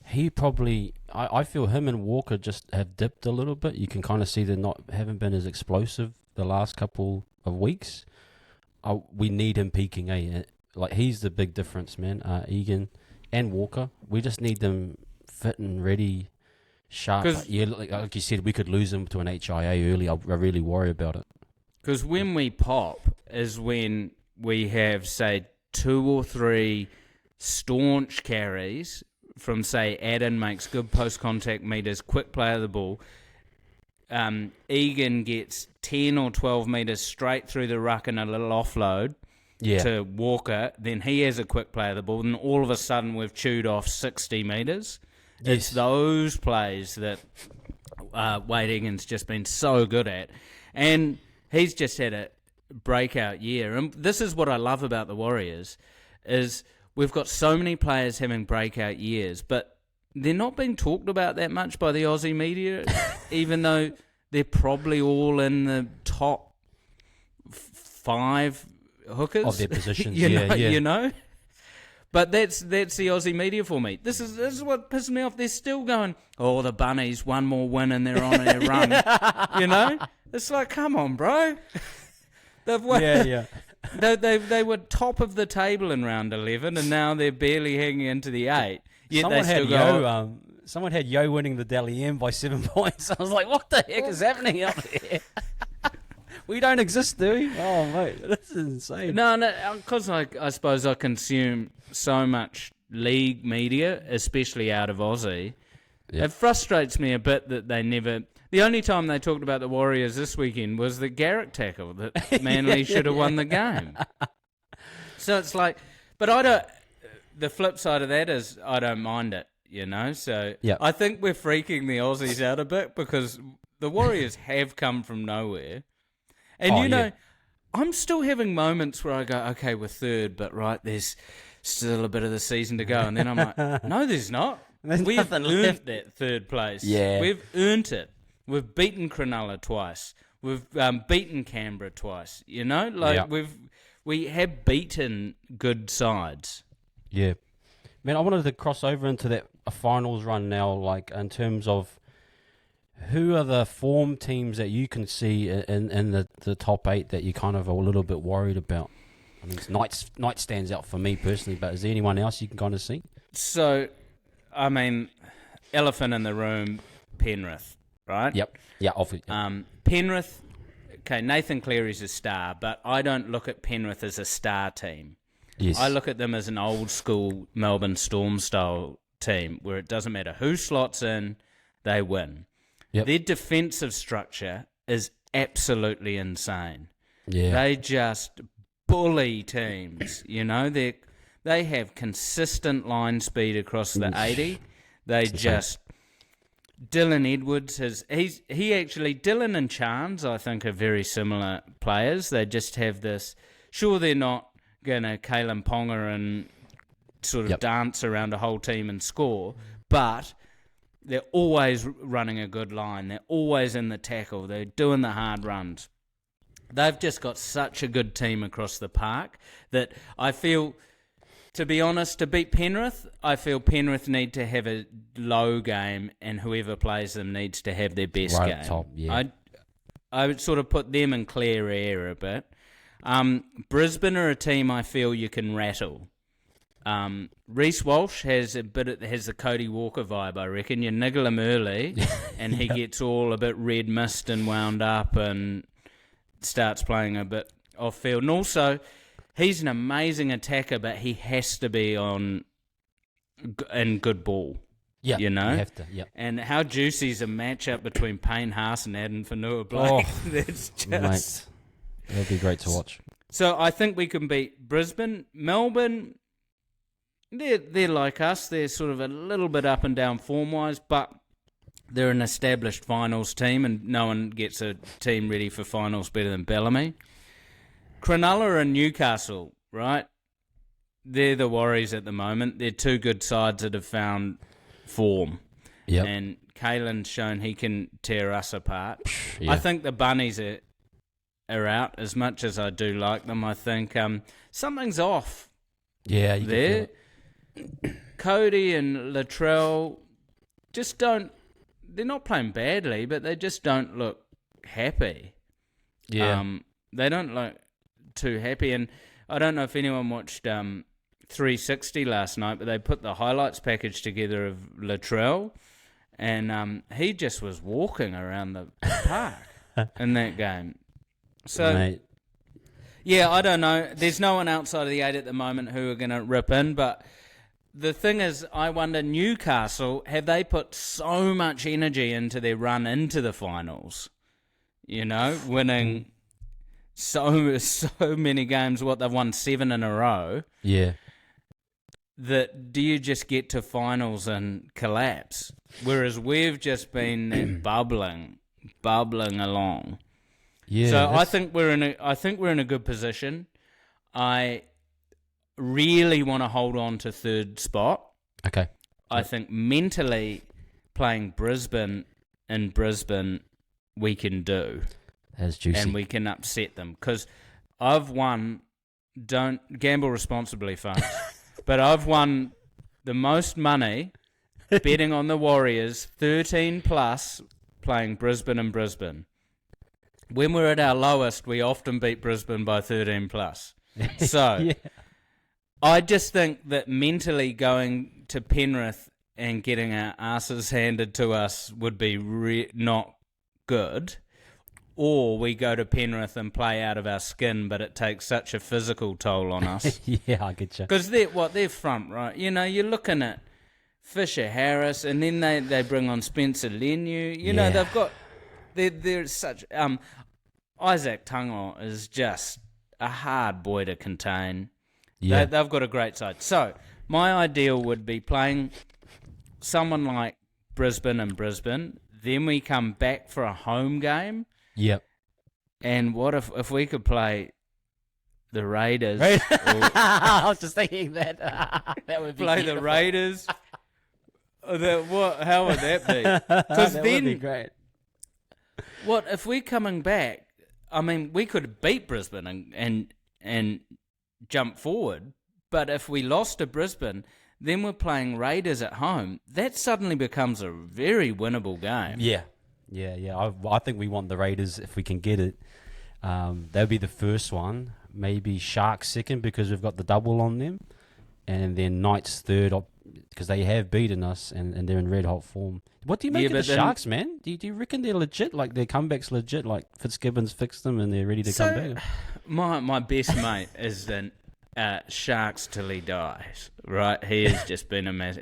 He probably... I feel him and Walker just have dipped a little bit. You can kind of see they haven't been as explosive the last couple of weeks. We need him peaking, Like, he's the big difference, man. Egan and Walker. We just need them fit and ready, sharp. Like you said, we could lose them to an HIA early. I really worry about it. Because when we pop is when we have, say, 2 or 3 staunch carries from, say, Adam makes good post-contact meters, quick play of the ball. Egan gets 10 or 12 meters straight through the ruck and a little offload to Walker. Then he has a quick play of the ball. And all of a sudden we've chewed off 60 meters. Yes. It's those plays that Wade Egan's just been so good at. And he's just had a breakout year. And this is what I love about the Warriors is we've got so many players having breakout years, but they're not being talked about that much by the Aussie media, even though they're probably all in the top 5 hookers of their positions. you know. But that's the Aussie media for me. This is what pisses me off. They're still going, oh, the Bunnies, one more win and they're on their run. It's like, come on, bro. They were top of the table in round 11, and now they're barely hanging into the 8. Yet someone had Yo winning the Dally M by 7 points. I was like, what the heck is happening up there? We don't exist, do we? Oh, mate, this is insane. No, because I suppose I consume so much league media, especially out of Aussie. Yep. It frustrates me a bit that they never... The only time they talked about the Warriors this weekend was the Garrick tackle that Manly should have won the game. So it's like... But I don't... The flip side of that is I don't mind it, So I think we're freaking the Aussies out a bit because the Warriors have come from nowhere. And I'm still having moments where I go, okay, we're third, but there's still a bit of the season to go. And then I'm like, no, there's not. We've earned that third place. Yeah. We've earned it. We've beaten Cronulla twice. We've beaten Canberra twice. You know, we have beaten good sides. Yeah. Man, I wanted to cross over into that finals run now, like in terms of who are the form teams that you can see in the top 8 that you kind of are a little bit worried about? I mean, Knight stands out for me personally, but is there anyone else you can kind of see? So, I mean, elephant in the room, Penrith, right? Yep. Yeah, obviously. Penrith, okay, Nathan Cleary's a star, but I don't look at Penrith as a star team. Yes. I look at them as an old-school Melbourne Storm-style team where it doesn't matter who slots in, they win. Yep. Their defensive structure is absolutely insane. Yeah. They just bully teams, you know. They have consistent line speed across the 80. They just... Dylan Edwards Dylan and Chance, I think, are very similar players. They just have this... Sure, they're not going to Kalen Ponga and sort of dance around a whole team and score, but they're always running a good line. They're always in the tackle. They're doing the hard runs. They've just got such a good team across the park that I feel, to be honest, to beat Penrith, I feel Penrith need to have a low game and whoever plays them needs to have their best game. Right top, yeah. I would sort of put them in clear air a bit. Brisbane are a team I feel you can rattle. Reece Walsh has the Cody Walker vibe, I reckon. You niggle him early and he gets all a bit red mist and wound up and starts playing a bit off field. And also, he's an amazing attacker, but he has to be in good ball. Yeah, you know? You have to, yep. And how juicy is a matchup between Payne Haas and Adam Fanua-Blake? Oh, that's just... Mate, it'll be great to watch. So I think we can beat Brisbane. Melbourne, they're like us. They're sort of a little bit up and down form-wise, but they're an established finals team, and no one gets a team ready for finals better than Bellamy. Cronulla and Newcastle, right? They're the Warriors at the moment. They're two good sides that have found form. Yep. And Kalen's shown he can tear us apart. Yeah. I think the Bunnies are out as much as I do like them. I think something's off. Yeah, you there. can feel it. Cody and Latrell just don't. They're not playing badly, but they just don't look happy. Yeah. They don't look too happy. And I don't know if anyone watched 360 last night, but they put the highlights package together of Latrell, and he just was walking around the park in that game. So, Mate. yeah, I don't know. There's no one outside of the 8 at the moment who are going to rip in, but the thing is, I wonder, Newcastle, have they put so much energy into their run into the finals? You know, winning so many games, they've won 7 in a row. Yeah. That do you just get to finals and collapse? Whereas we've just been bubbling along. Yeah. So I think we're in a good position. I really want to hold on to third spot. Okay. I think mentally playing Brisbane in Brisbane we can do. That's juicy. And we can upset them. Because I've won, don't gamble responsibly, folks, but I've won the most money betting on the Warriors, 13 plus, playing Brisbane and Brisbane. When we're at our lowest, we often beat Brisbane by 13 plus. So, yeah. I just think that mentally going to Penrith and getting our asses handed to us would be not good. Or we go to Penrith and play out of our skin, but it takes such a physical toll on us. Yeah, I get you. Because they're front, right? You know, you're looking at Fisher Harris, and then they bring on Spencer Leniu. You know, they've got... They're such... Isaac Tungo is just a hard boy to contain. Yeah. They've got a great side. So, my ideal would be playing someone like Brisbane and Brisbane. Then we come back for a home game. Yep. And what if we could play the Raiders. I was just thinking that. That would be Play beautiful. the Raiders. How would that be? Because That then, would be great. what if we're coming back? I mean, we could beat Brisbane and jump forward, but if we lost to Brisbane, then we're playing Raiders at home. That suddenly becomes a very winnable game. Yeah. I think we want the Raiders if we can get it. That'll be the first one. Maybe Sharks second because we've got the double on them, and then Knights third because they have beaten us and they're in red hot form. What do you make of the Sharks, man? Do you reckon they're legit? Like their comeback's legit? Like Fitzgibbons fixed them and they're ready to come back? My best mate is the Sharks till he dies. Right, he has just been a mess.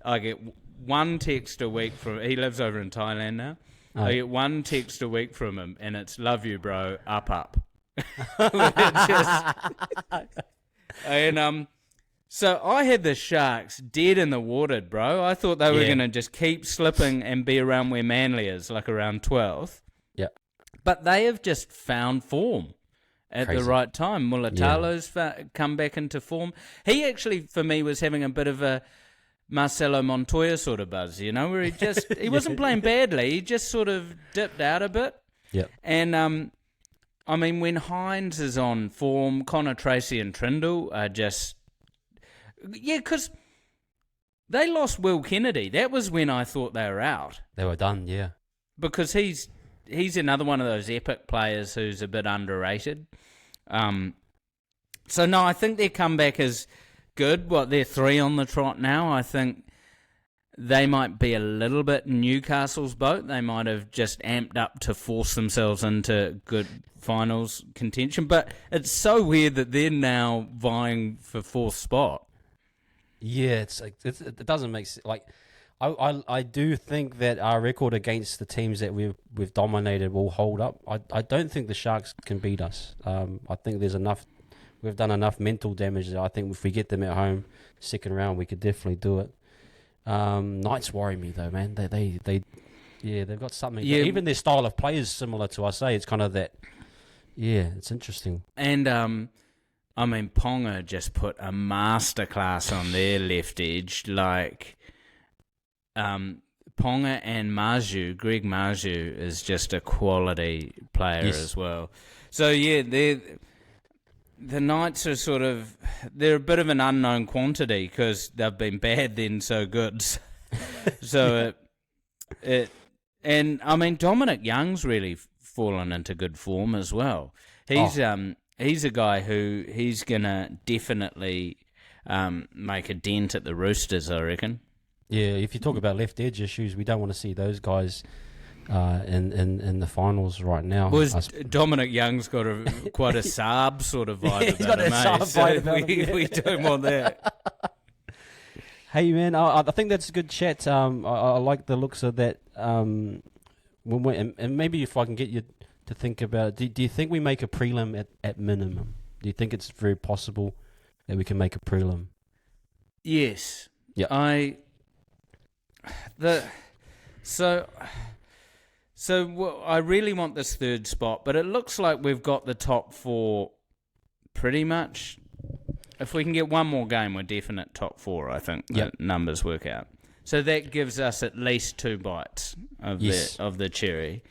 I get one text a week from. He lives over in Thailand now. I get one text a week from him, and it's "Love you, bro. Up." So I had the Sharks dead in the water, bro. I thought they were going to just keep slipping and be around where Manly is, like around 12th. Yeah. But they have just found form at the right time. Mulatalo's come back into form. He actually, for me, was having a bit of a Marcelo Montoya sort of buzz, where he wasn't playing badly. He just sort of dipped out a bit. Yeah. And, I mean, when Hines is on form, Connor Tracy and Trindle are just... Yeah, because they lost Will Kennedy. That was when I thought they were out. They were done, yeah. Because he's another one of those epic players who's a bit underrated. So, no, I think their comeback is good. They're 3 on the trot now. I think they might be a little bit in Newcastle's boat. They might have just amped up to force themselves into good finals contention. But it's so weird that they're now vying for 4th spot. Yeah, it doesn't make sense. Like, I do think that our record against the teams that we've dominated will hold up. I don't think the Sharks can beat us. I think there's enough. We've done enough mental damage that I think if we get them at home, second round, we could definitely do it. Knights worry me though, man. They've got something. Yeah. Even their style of play is similar to us. It's kind of that. Yeah, it's interesting. And I mean, Ponga just put a masterclass on their left edge. Like, Ponga and Marju, Greg Marju, is just a quality player as well. So, yeah, the Knights are they're a bit of an unknown quantity because they've been bad then so good. And, I mean, Dominic Young's really fallen into good form as well. He's a guy who he's going to definitely make a dent at the Roosters, I reckon. Yeah, if you talk about left edge issues, we don't want to see those guys in the finals right now. Dominic Young's got quite a Saab sort of vibe he's about got a him, Saab vibe about him, we don't want that. Hey, man, I think that's a good chat. I like the looks of that. And maybe if I can get you to think about it, do you think we make a prelim at minimum? Do you think it's very possible that we can make a prelim? Yes. Yeah. So I really want this 3rd spot, but it looks like we've got the top 4 pretty much. If we can get one more game, we're definite top 4, I think. The numbers work out. So that gives us at least 2 bites of the cherry.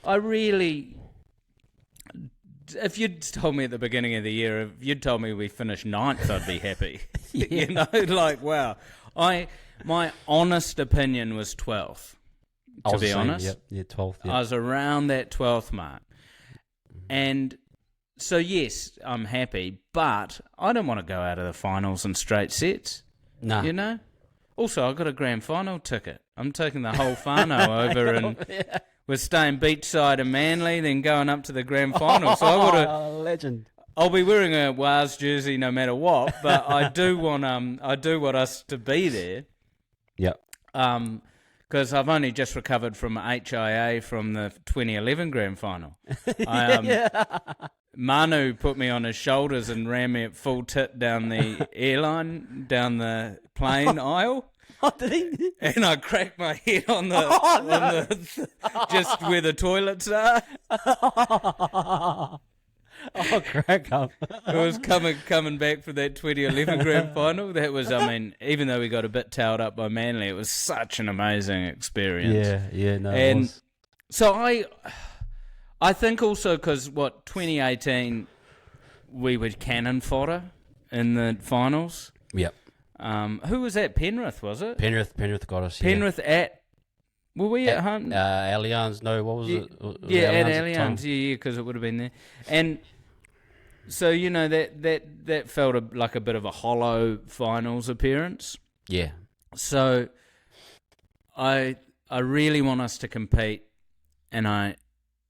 I really... If you'd told me at the beginning of the year, if you'd told me we finished 9th, I'd be happy. Wow. My honest opinion was 12th, to be honest. Yeah, 12th. Yeah. I was around that 12th mark. And so, yes, I'm happy, but I don't want to go out of the finals in straight sets. No. Also, I've got a grand final ticket. I'm taking the whole whānau over and we're staying beachside in Manly, then going up to the grand final. So legend. I'll be wearing a Wars jersey no matter what, but I do want us to be there. Yep. Because I've only just recovered from HIA from the 2011 grand final. Manu put me on his shoulders and ran me at full tit down the airline, down the plane aisle. Oh, did he? And I cracked my head on the just where the toilets are. Oh, crack up. It was coming back for that 2011 grand final. That was, I mean, even though we got a bit tailed up by Manly, it was such an amazing experience. Yeah, no, it And was. so I think also because 2018 we were cannon fodder in the finals. Yep. Who was that? Penrith, was it? Penrith got us. Penrith at. Were we at home? Allianz, no, what was it? Yeah, at the Allianz, time? yeah, because it would have been there. And so, you know, that felt like a bit of a hollow finals appearance. Yeah. So I really want us to compete, and I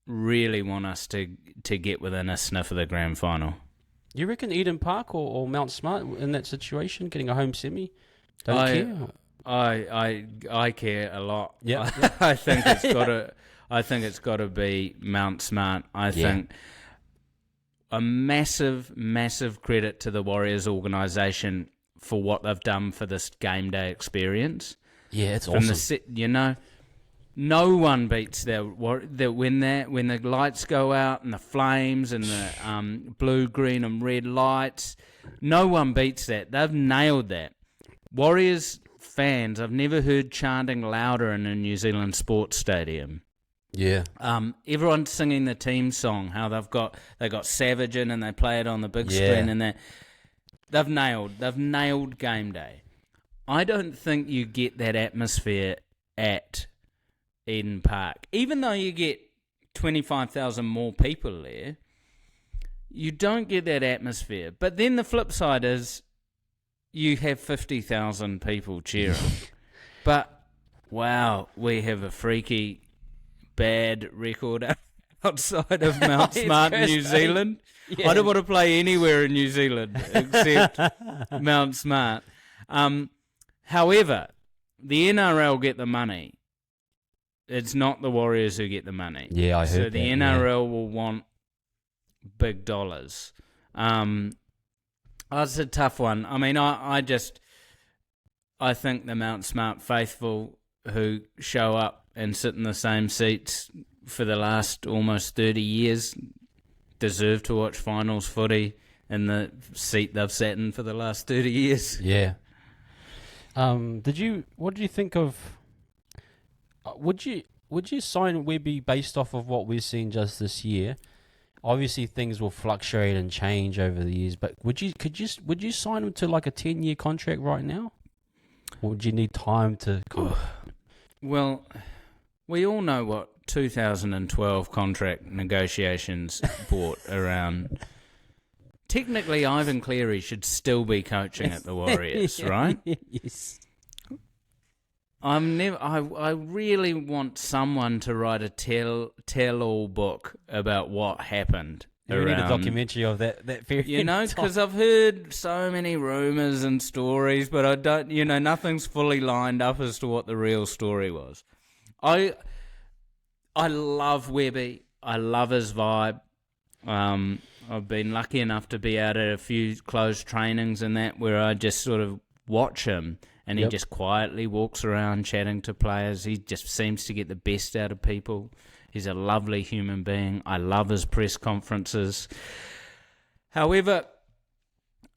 really want us to get within a sniff of the grand final. You reckon Eden Park or Mount Smart in that situation, getting a home semi? Don't care? I care a lot. Yeah. I think it's got to be Mount Smart. I think a massive credit to the Warriors organisation for what they've done for this game day experience. Yeah, it's awesome. No one beats when the lights go out and the flames and the blue, green and red lights. No one beats that. They've nailed that. Warriors fans, I've never heard chanting louder in a New Zealand sports stadium. Yeah. Everyone's singing the team song, how they got Savage in and they play it on the big screen, and that they've nailed game day. I don't think you get that atmosphere at Eden Park. Even though you get 25,000 more people there, you don't get that atmosphere. But then the flip side is you have 50,000 people cheering. But, wow, we have a freaky, bad record outside of Mount Smart in New Zealand. Yeah. I don't want to play anywhere in New Zealand except Mount Smart. However, the NRL get the money. It's not the Warriors who get the money. Yeah, I heard that. So the NRL will want big dollars. It's a tough one. I mean, I think the Mount Smart faithful who show up and sit in the same seats for the last almost 30 years deserve to watch finals footy in the seat they've sat in for the last 30 years. Yeah. What did you think of? Would you sign Webby based off of what we've seen just this year? Obviously, things will fluctuate and change over the years, but would you sign him to like a 10-year contract right now, or would you need time to? Well, we all know what 2012 contract negotiations brought around. Technically, Ivan Cleary should still be coaching at the Warriors, right? Yes. I really want someone to write a tell-all book about what happened. We need a documentary of that period. You know, because I've heard so many rumours and stories, but I don't. You know, nothing's fully lined up as to what the real story was. I love Webby. I love his vibe. I've been lucky enough to be out at a few closed trainings and that where I just sort of watch him. And he just quietly walks around chatting to players. He just seems to get the best out of people. He's a lovely human being. I love his press conferences. However,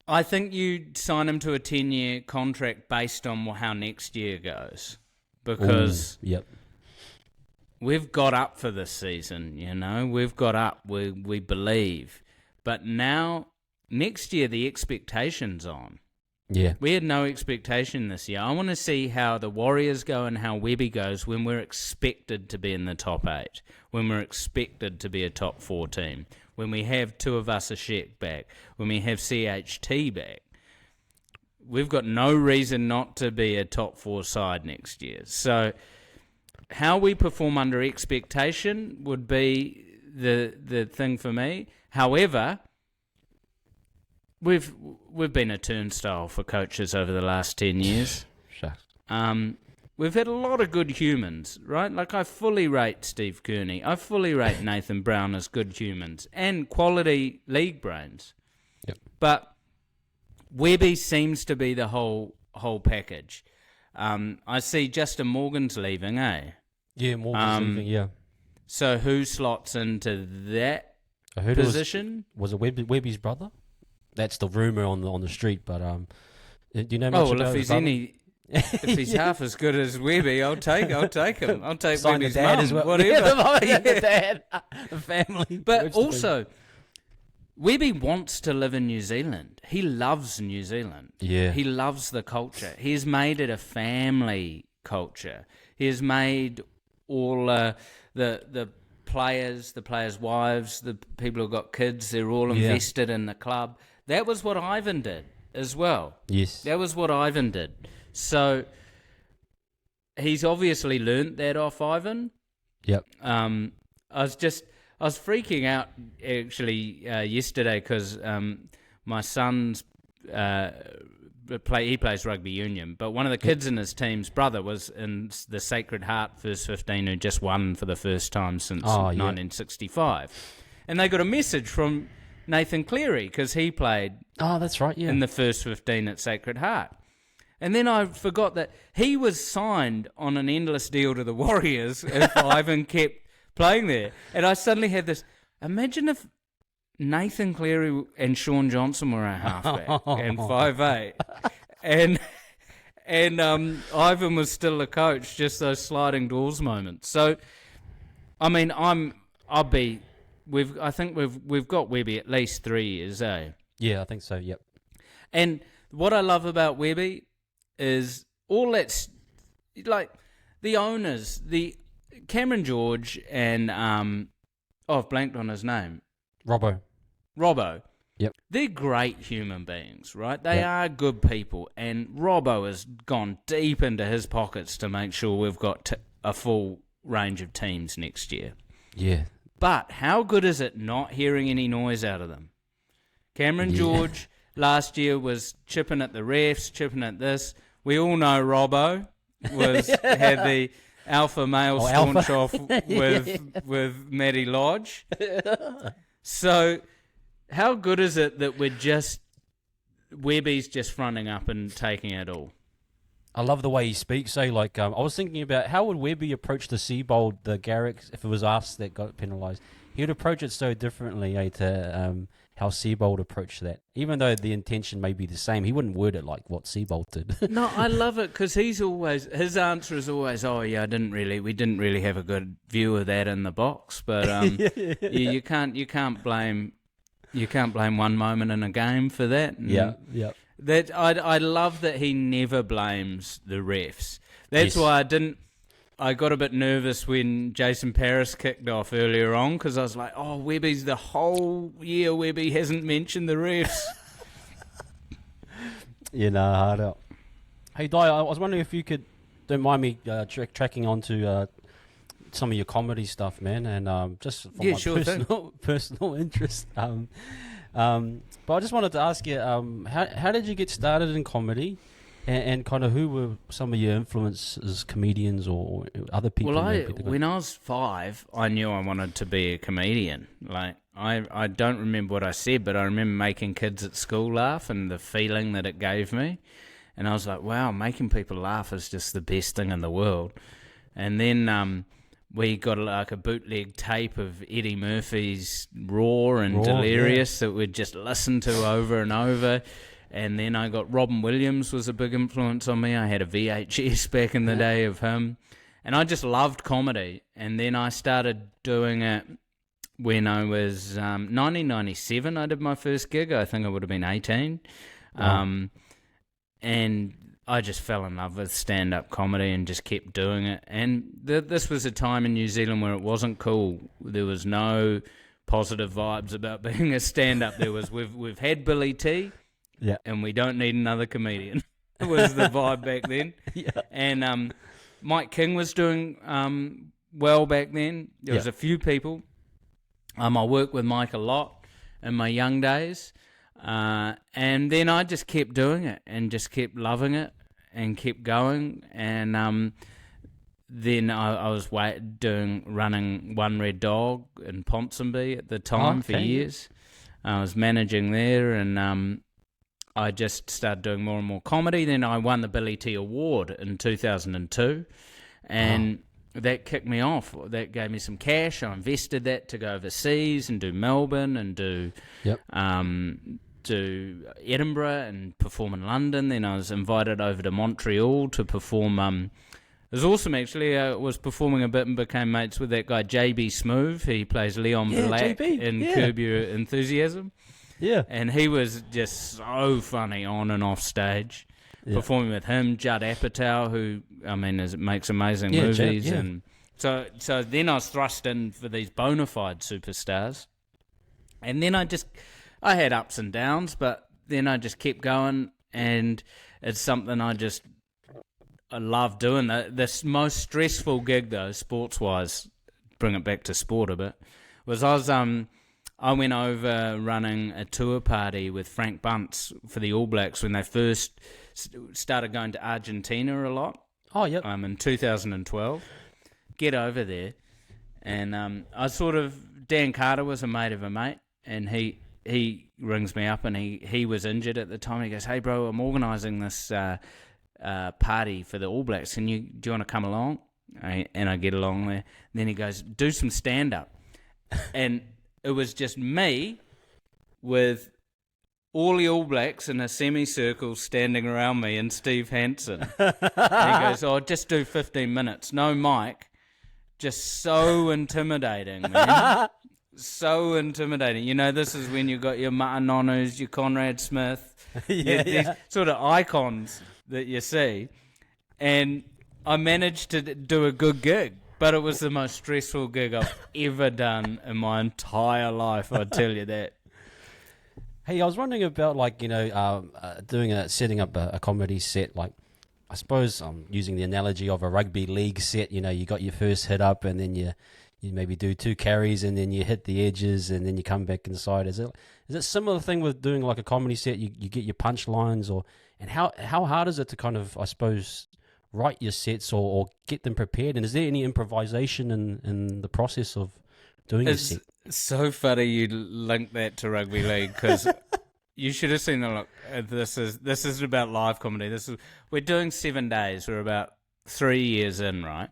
I think you sign him to a 10-year contract based on how next year goes. Because we've got up for this season, you know. We've got up, we believe. But now, next year, the expectation's on. Yeah. We had no expectation this year. I want to see how the Warriors go and how Webby goes when we're expected to be in the top 8, when we're expected to be a top 4 team, when we have two of us a Sheck back, when we have CHT back. We've got no reason not to be a top 4 side next year. So how we perform under expectation would be the thing for me. However, We've been a turnstile for coaches over the last 10 years. We've had a lot of good humans, right? Like, I fully rate Steve Kearney. I fully rate Nathan Brown as good humans and quality league brains. Yep. But Webby seems to be the whole package. I see Justin Morgan's leaving, eh? Yeah, Morgan's leaving, yeah. So who slots into that? I heard position. Was it Webby's brother? That's the rumor on the street. But do you know much about his brother? If he's half as good as Webby, I'll take him. I'll take Sign Webby's the dad mum, as well. whatever. Yeah, the dad, the family. But also, Webby wants to live in New Zealand. He loves New Zealand. Yeah. He loves the culture. He's made it a family culture. He has made all the players' wives, the people who've got kids, they're all invested in the club. That was what Ivan did as well. Yes. That was what Ivan did. So he's obviously learnt that off Ivan. Yep. I was freaking out actually yesterday because my son's he plays rugby union, but one of the kids in his team's brother was in the Sacred Heart First 15 who just won for the first time since 1965. And they got a message from Nathan Cleary because he played that's right, in the First 15 at Sacred Heart. And then I forgot that he was signed on an endless deal to the Warriors if Ivan kept playing there. And I suddenly had this, imagine if Nathan Cleary and Sean Johnson were a halfback and 5'8", and Ivan was still a coach, just those sliding doors moments. So, I mean, I think we've got Webby at least 3 years, eh? Yeah, I think so. Yep. And what I love about Webby is all that's like the owners, the Cameron George and I've blanked on his name. Robbo. Yep. They're great human beings, right? They are good people, and Robbo has gone deep into his pockets to make sure we've got a full range of teams next year. Yeah. But how good is it not hearing any noise out of them? Cameron George last year was chipping at the refs, chipping at this. We all know Robbo had the alpha male staunch off with Matty Lodge. So how good is it that Webby's just fronting up and taking it all? I love the way he speaks. I was thinking about how would Webby approach the Seabold, the Garricks, if it was us that got penalised. He would approach it so differently to how Seabold approached that. Even though the intention may be the same, he wouldn't word it like what Seabold did. No, I love it because his answer is always, we didn't really have a good view of that in the box. But you can't blame one moment in a game for that. Yeah. That I love that he never blames the refs. That's why I got a bit nervous when Jason Paris kicked off earlier on because I was like, Webby's the whole year Webby hasn't mentioned the refs. Hard out. Hey, Dai, I was wondering if you don't mind me tracking onto some of your comedy stuff, man, and just for my personal interest. But I just wanted to ask you, how did you get started in comedy, and kind of who were some of your influences, comedians or other people? Well, when I was 5, I knew I wanted to be a comedian. Like I don't remember what I said, but I remember making kids at school laugh and the feeling that it gave me. And I was like, wow, making people laugh is just the best thing in the world. And then we got like a bootleg tape of Eddie Murphy's Raw and Delirious that we'd just listen to over and over. And then I got Robin Williams was a big influence on me. I had a VHS back in the day of him. And I just loved comedy. And then I started doing it when I was 1997. I did my first gig. I think I would have been 18. And I just fell in love with stand-up comedy and just kept doing it. And this was a time in New Zealand where it wasn't cool. There was no positive vibes about being a stand-up. There was we've had Billy T, and we don't need another comedian. It was the vibe back then. And Mike King was doing well back then. There was a few people. I worked with Mike a lot in my young days. And then I just kept doing it and just kept loving it and kept going. And then I was running One Red Dog in Ponsonby at the time for years. I was managing there, and I just started doing more and more comedy. Then I won the Billy T Award in 2002. And that kicked me off. That gave me some cash. I invested that to go overseas and do Melbourne and do Edinburgh and perform in London. Then I was invited over to Montreal to perform. It was awesome, actually. I was performing a bit and became mates with that guy, JB Smoove. He plays Leon Black JB. in Curb Your Enthusiasm. Yeah. And he was just so funny on and off stage. Performing with him, Judd Apatow, who, makes amazing movies. Judd, And so then I was thrust in for these bona fide superstars. And then I had ups and downs, but then I just kept going, and it's something I love doing. The most stressful gig, though, sports-wise, bring it back to sport a bit, was I went over running a tour party with Frank Bunce for the All Blacks when they first started going to Argentina a lot. Oh, yep. In 2012. Get over there. And Dan Carter was a mate of a mate, and he rings me up, and he was injured at the time. He goes, "Hey, bro, I'm organising this party for the All Blacks. Do you want to come along?" And I get along there. And then he goes, "Do some stand-up." And it was just me with all the All Blacks in a semicircle standing around me and Steve Hansen. And he goes, "Oh, just do 15 minutes. No mic." Just so intimidating, man. So intimidating. This is when you've got your Matanonus, your Conrad Smith, these sort of icons that you see. And I managed to do a good gig, but it was the most stressful gig I've ever done in my entire life, I'll tell you that. Hey, I was wondering about setting up a comedy set. Like, I suppose I'm using the analogy of a rugby league set. You got your first hit up, and then you maybe do 2 carries, and then you hit the edges, and then you come back inside. Is it similar thing with doing like a comedy set? You get your punchlines, and how hard is it to kind of, I suppose, write your sets or get them prepared? And is there any improvisation in the process of doing a set? It's so funny you link that to rugby league, because you should have seen the look. This isn't about live comedy. We're doing 7 days. We're about 3 years in, right?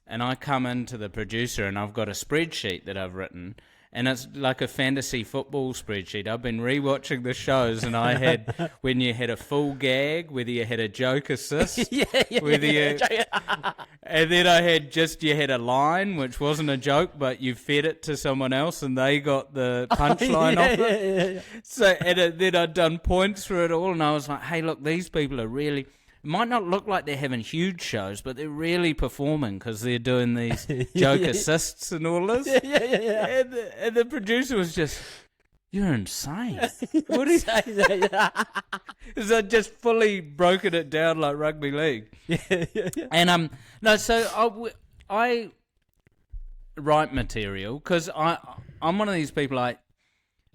And I come into the producer, and I've got a spreadsheet that I've written, and it's like a fantasy football spreadsheet. I've been rewatching the shows, and I had when you had a full gag, whether you had a joke assist, and then I had you had a line which wasn't a joke, but you fed it to someone else, and they got the punchline off it. So then I'd done points for it all, and I was like, "Hey, look, these people are really." It might not look like they're having huge shows, but they're really performing because they're doing these joke assists and all this. And the producer was just, "You're insane." What is Because I just fully broken it down like rugby league. And so I write material because I'm one of these people.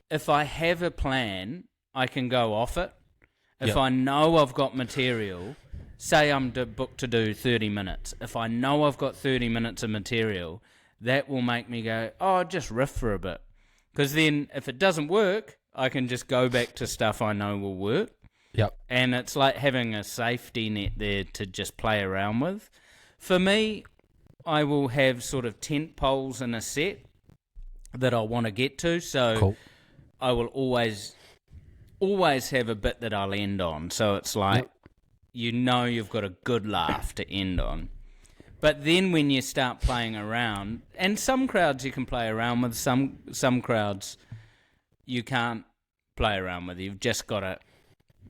If I have a plan, I can go off it. If I know I've got material, say I'm booked to do 30 minutes. If I know I've got 30 minutes of material, that will make me go, just riff for a bit. Because then if it doesn't work, I can just go back to stuff I know will work. Yep. And it's like having a safety net there to just play around with. For me, I will have sort of tent poles in a set that I want to get to. So cool. I will always have a bit that I'll end on. So it's like, you've got a good laugh to end on. But then when you start playing around, and some crowds you can play around with, some crowds you can't play around with. You've just got to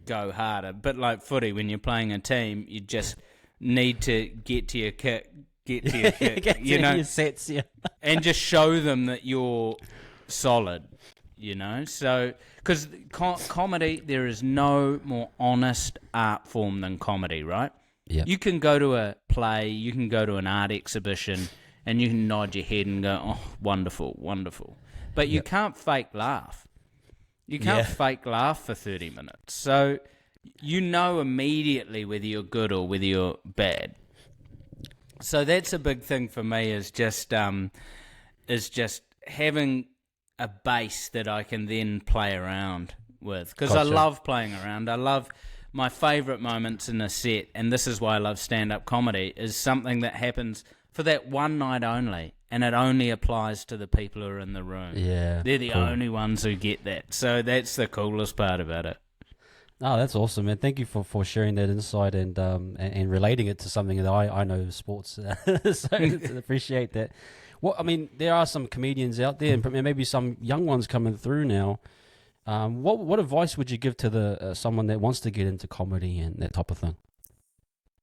go harder. But like footy, when you're playing a team, you just need to get to your kick, your sets, and just show them that you're solid. So because comedy, there is no more honest art form than comedy, right? Yeah. You can go to a play, you can go to an art exhibition, and you can nod your head and go, "Oh, wonderful, wonderful." But you can't fake laugh. You can't fake laugh for 30 minutes. So immediately whether you're good or whether you're bad. So that's a big thing for me is just having a base that I can then play around with. Because I love playing around. I love my favourite moments in a set, and this is why I love stand-up comedy, is something that happens for that one night only, and it only applies to the people who are in the room. Yeah, they're the cool. only ones who get that. So that's the coolest part about it. Oh, that's awesome, man. Thank you for sharing that insight and relating it to something that I know, sports. So appreciate that. Well, I mean, there are some comedians out there, and maybe some young ones coming through now. What advice would you give to the someone that wants to get into comedy and that type of thing?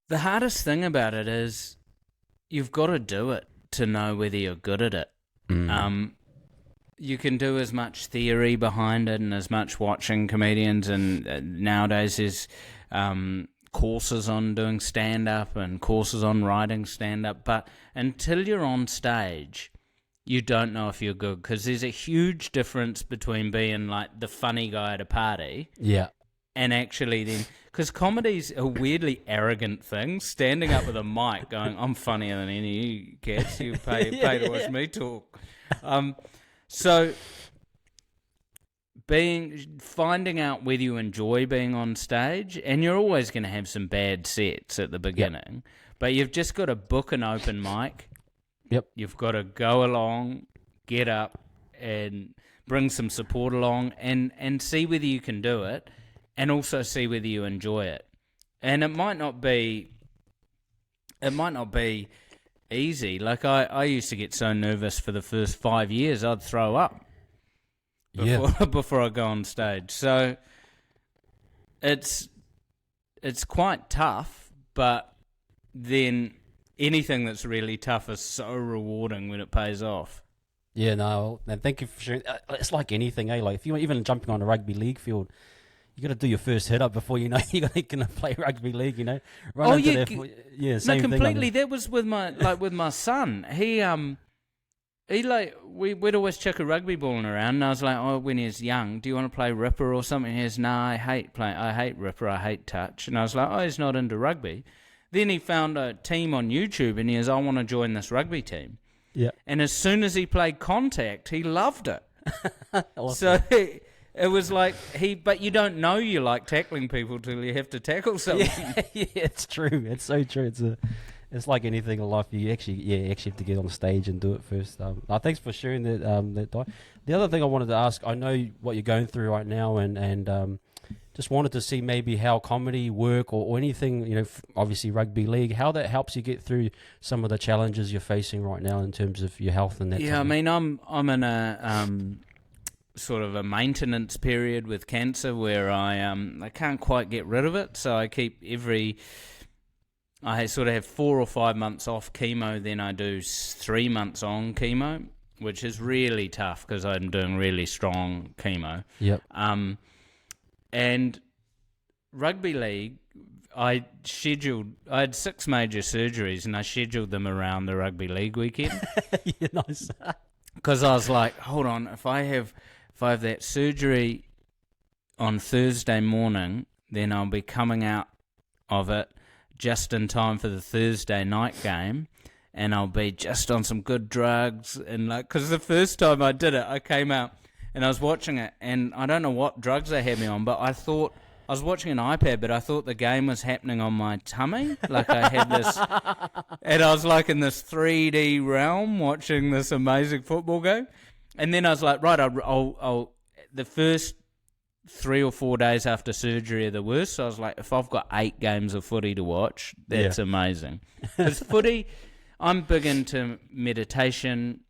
The hardest thing about it is you've got to do it to know whether you're good at it. You can do as much theory behind it and as much watching comedians, and nowadays there's courses on doing stand-up and courses on writing stand-up, but until you're on stage, you don't know if you're good, because there's a huge difference between being like the funny guy at a party and actually then, because comedy's a weirdly arrogant thing, standing up with a mic going, I'm funnier than any of you cats, you pay to watch me talk. So finding out whether you enjoy being on stage, and you're always going to have some bad sets at the beginning, but you've just got to book an open mic. You've got to go along, get up, and bring some support along, and see whether you can do it, and also see whether you enjoy it. And it might not be easy. Like I used to get so nervous for the first 5 years I'd throw up before I go on stage. So it's quite tough, but then anything that's really tough is so rewarding when it pays off. Yeah, no, and thank you for sharing. It's like anything, eh? Like if you're even jumping on a rugby league field, you got to do your first hit up before you know you're going to play rugby league. You know, same completely. thing. That was with my son. He we'd always chuck a rugby ball around, and I was like, oh, when he was young, do you want to play Ripper or something? He goes, nah, I hate Ripper, I hate touch. And I was like, oh, he's not into rugby. Then he found a team on YouTube, and he goes, I want to join this rugby team. Yeah. And as soon as he played contact, he loved it. Awesome. So it was like but you don't know you like tackling people till you have to tackle someone. Yeah, it's true. It's so true. It's like anything in life. You actually have to get on stage and do it first. Thanks for sharing that. The other thing I wanted to ask, I know what you're going through right now, and just wanted to see maybe how comedy work or anything. You know, obviously rugby league, how that helps you get through some of the challenges you're facing right now in terms of your health and that. Yeah, I mean, I'm in a sort of a maintenance period with cancer where I can't quite get rid of it, so I keep I sort of have 4 or 5 months off chemo, then I do 3 months on chemo, which is really tough because I'm doing really strong chemo. Yep. And rugby league, I had 6 major surgeries, and I scheduled them around the rugby league weekend. Yeah, nice. Because I was like, hold on, if I have that surgery on Thursday morning, then I'll be coming out of it just in time for the Thursday night game, and I'll be just on some good drugs. And because the first time I did it, I came out and I was watching it, and I don't know what drugs they had me on, but I thought I was watching an iPad, but I thought the game was happening on my tummy. Like I had this, and I was like in this 3D realm watching this amazing football game. And then I was like, right, I'll the first 3 or 4 days after surgery are the worst. So I was like, if I've got 8 games of footy to watch, that's amazing. Because footy, I'm big into meditation.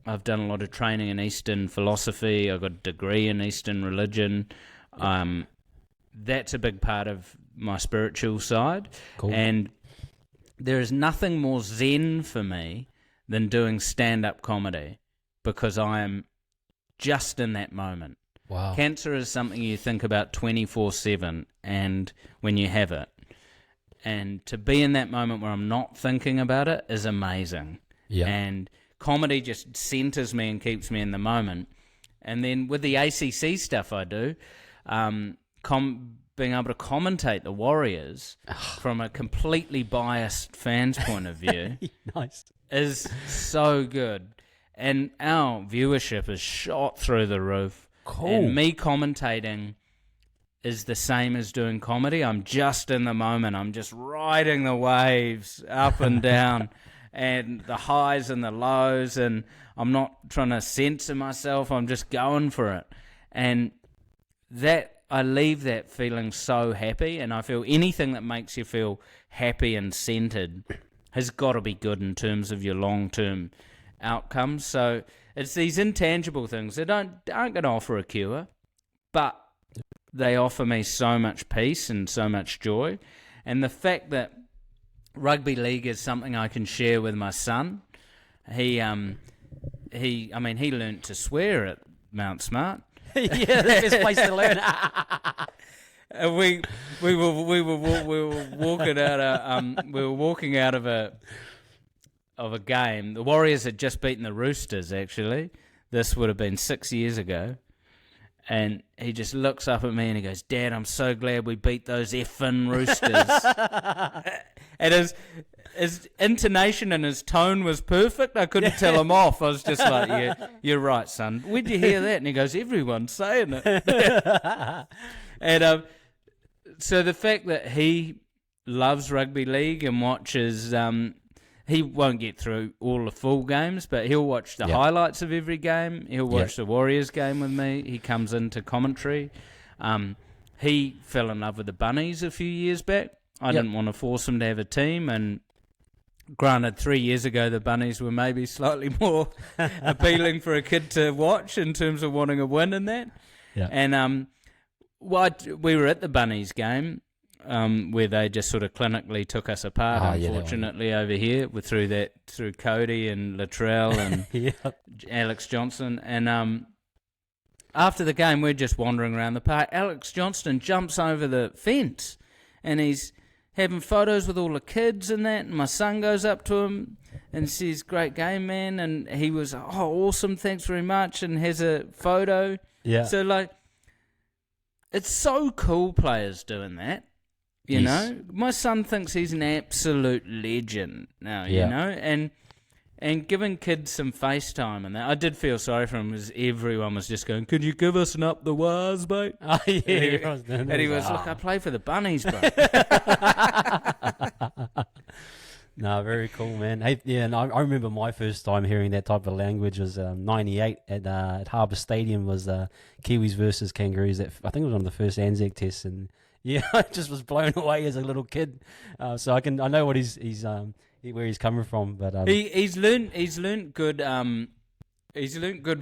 I've done a lot of training in Eastern philosophy. I got a degree in Eastern religion. That's a big part of my spiritual side. Cool. And there is nothing more zen for me than doing stand-up comedy, because I am just in that moment. Wow. Cancer is something you think about 24/7, and when you have it. And to be in that moment where I'm not thinking about it is amazing. Yeah. And comedy just centers me and keeps me in the moment. And then with the ACC stuff I do, being able to commentate the Warriors from a completely biased fan's point of view Nice. is so good. And our viewership is shot through the roof. Cool. And me commentating is the same as doing comedy. I'm just in the moment. I'm just riding the waves up and down. and the highs and the lows, and I'm not trying to censor myself. I'm just going for it. And that I leave that feeling so happy, and I feel anything that makes you feel happy and centered has got to be good in terms of your long-term outcomes. So it's these intangible things that aren't going to offer a cure, but they offer me so much peace and so much joy. And the fact that rugby league is something I can share with my son. He learnt to swear at Mount Smart. Yeah, the best place to learn. We were walking out of a game. The Warriors had just beaten the Roosters. Actually, this would have been 6 years ago. And he just looks up at me and he goes, "Dad, I'm so glad we beat those effing Roosters." And his intonation and his tone was perfect. I couldn't tell him off. I was just like, "Yeah, you're right, son. Where'd you hear that?" And he goes, "Everyone's saying it." And so the fact that he loves rugby league and watches, he won't get through all the full games, but he'll watch the highlights of every game. He'll watch the Warriors game with me. He comes into commentary. He fell in love with the Bunnies a few years back. I didn't want to force him to have a team, and granted, 3 years ago the Bunnies were maybe slightly more appealing for a kid to watch in terms of wanting a win in that. Yeah. And we were at the Bunnies game, where they just sort of clinically took us apart, unfortunately, over here, through Cody and Latrell and Alex Johnson. And after the game, we're just wandering around the park. Alex Johnston jumps over the fence, and he's having photos with all the kids and that, and my son goes up to him and says, "Great game, man," and he was, "Oh, awesome, thanks very much," and has a photo. Yeah. So, like, it's so cool players doing that. You know, my son thinks he's an absolute legend now, you know, and giving kids some FaceTime and that. I did feel sorry for him because everyone was just going, "Could you give us an up the wires, mate?" Oh, yeah. And he was, "Look, I play for the Bunnies, bro." No, very cool, man. Hey, yeah, and I remember my first time hearing that type of language was 98 at Harbour Stadium, was Kiwis versus Kangaroos. I think it was one of the first Anzac tests, and yeah, I just was blown away as a little kid. So I know what he's where he's coming from, but he's learnt good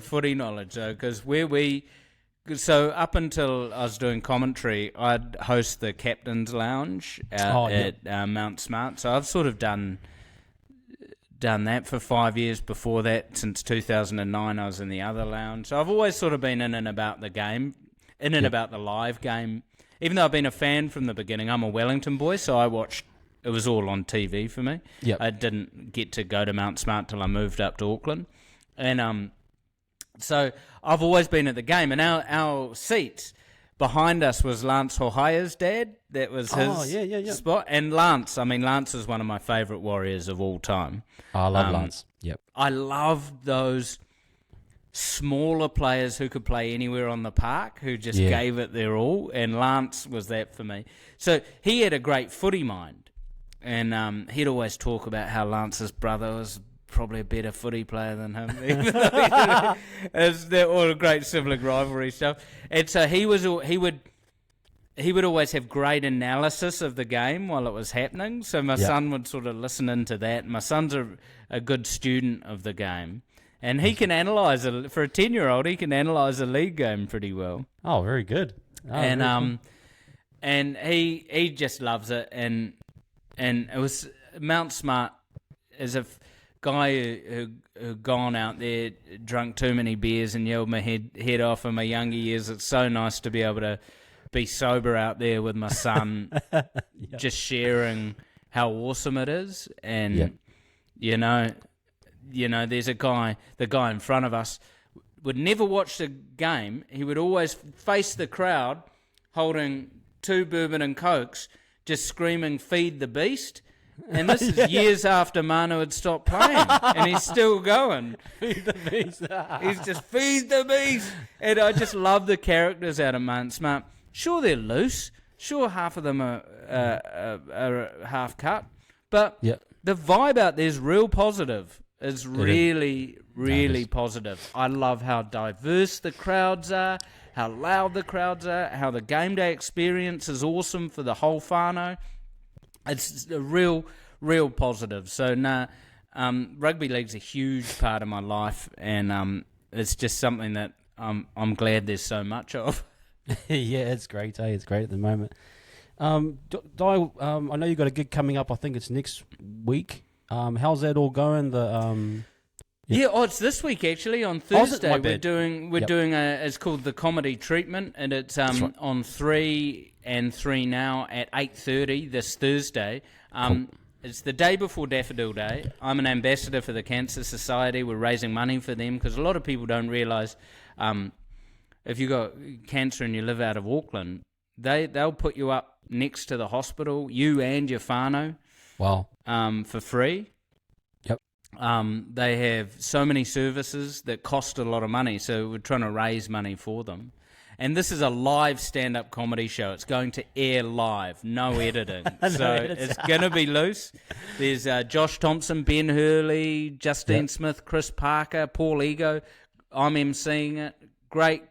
footy knowledge though, because so up until I was doing commentary, I'd host the Captain's Lounge at Mount Smart. So I've sort of done that for 5 years. Before that, since 2009, I was in the other lounge. So I've always sort of been in and about the game, about the live game. Even though I've been a fan from the beginning, I'm a Wellington boy, so I watched. It was all on TV for me. Yep. I didn't get to go to Mount Smart till I moved up to Auckland, and so I've always been at the game. And our seats behind us was Lance Hohaya's dad. That was his spot. And Lance is one of my favourite Warriors of all time. I love Lance. Yep. I love those smaller players who could play anywhere on the park, who just gave it their all, and Lance was that for me. So he had a great footy mind, and he'd always talk about how Lance's brother was probably a better footy player than him, even though it's all a great sibling rivalry stuff. And so he would always have great analysis of the game while it was happening, so my son would sort of listen into that. My son's a good student of the game. And he can analyse for a 10-year-old. He can analyse a league game pretty well. Oh, very good. Oh, and cool. And he just loves it. And it was Mount Smart as a guy who gone out there, drunk too many beers, and yelled my head off in my younger years. It's so nice to be able to be sober out there with my son, just sharing how awesome it is. And you know, there's the guy in front of us would never watch the game. He would always face the crowd holding 2 bourbon and cokes, just screaming, "Feed the beast." And this is years after Manu had stopped playing, and he's still going. Feed the beast. He's just, "Feed the beast." And I just love the characters out of Mount Smart. Sure, they're loose. Sure, half of them are half cut. But the vibe out there is real positive. It's really, really positive. I love how diverse the crowds are, how loud the crowds are, how the game day experience is awesome for the whole whānau. It's a real positive. So, rugby league's a huge part of my life, and it's just something that I'm glad there's so much of. Yeah, it's great. It's great at the moment. Dai, I know you got a gig coming up. I think it's next week. How's that all going? It's this week actually. On Thursday, we're doing it's called the Comedy Treatment, and it's right. on 3 and 3 now at 8:30 this Thursday. Cool. It's the day before Daffodil Day. I'm an ambassador for the Cancer Society. We're raising money for them because a lot of people don't realise if you got cancer and you live out of Auckland, they'll put you up next to the hospital, you and your whānau. Wow. For free. Yep. They have so many services that cost a lot of money, so we're trying to raise money for them. And this is a live stand-up comedy show. It's going to air live, no editing. It's going to be loose. There's Josh Thompson, Ben Hurley, Justine Smith, Chris Parker, Paul Ego. I'm emceeing it. Great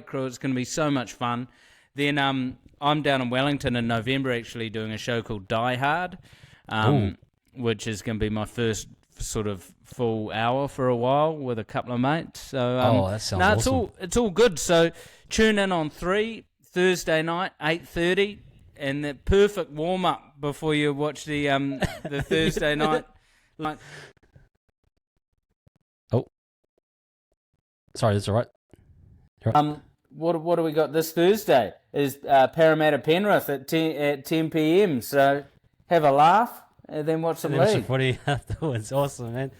crew. It's going to be so much fun. Then I'm down in Wellington in November actually doing a show called Die Hard, which is going to be my first sort of full hour for a while with a couple of mates. So that sounds awesome. It's all good. So tune in on 3 Thursday night, 8:30, and the perfect warm up before you watch the Thursday night. Like, sorry, that's all right. What do we got this Thursday? Is Parramatta Penrith at 10 p.m. So have a laugh and then watch some league. Footy afterwards. Awesome, man.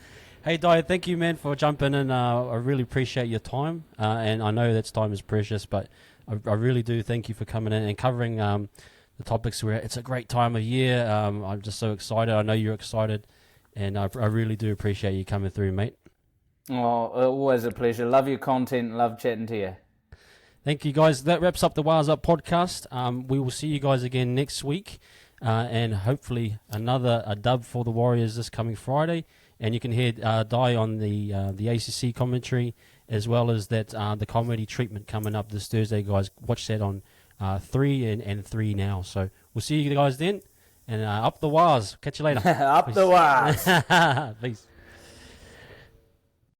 Hey, Dai, thank you, man, for jumping in. I really appreciate your time, and I know that time is precious, but I really do thank you for coming in and covering the topics. It's a great time of year. I'm just so excited. I know you're excited, and I really do appreciate you coming through, mate. Oh, always a pleasure. Love your content. Love chatting to you. Thank you, guys. That wraps up the Wires Up podcast. We will see you guys again next week, and hopefully a dub for the Warriors this coming Friday. And you can hear Dai on the ACC commentary, as well as that the comedy treatment coming up this Thursday, guys. Watch that on 3 and 3 now. So we'll see you guys then, and up the Wires. Catch you later. Up the Wires. Peace.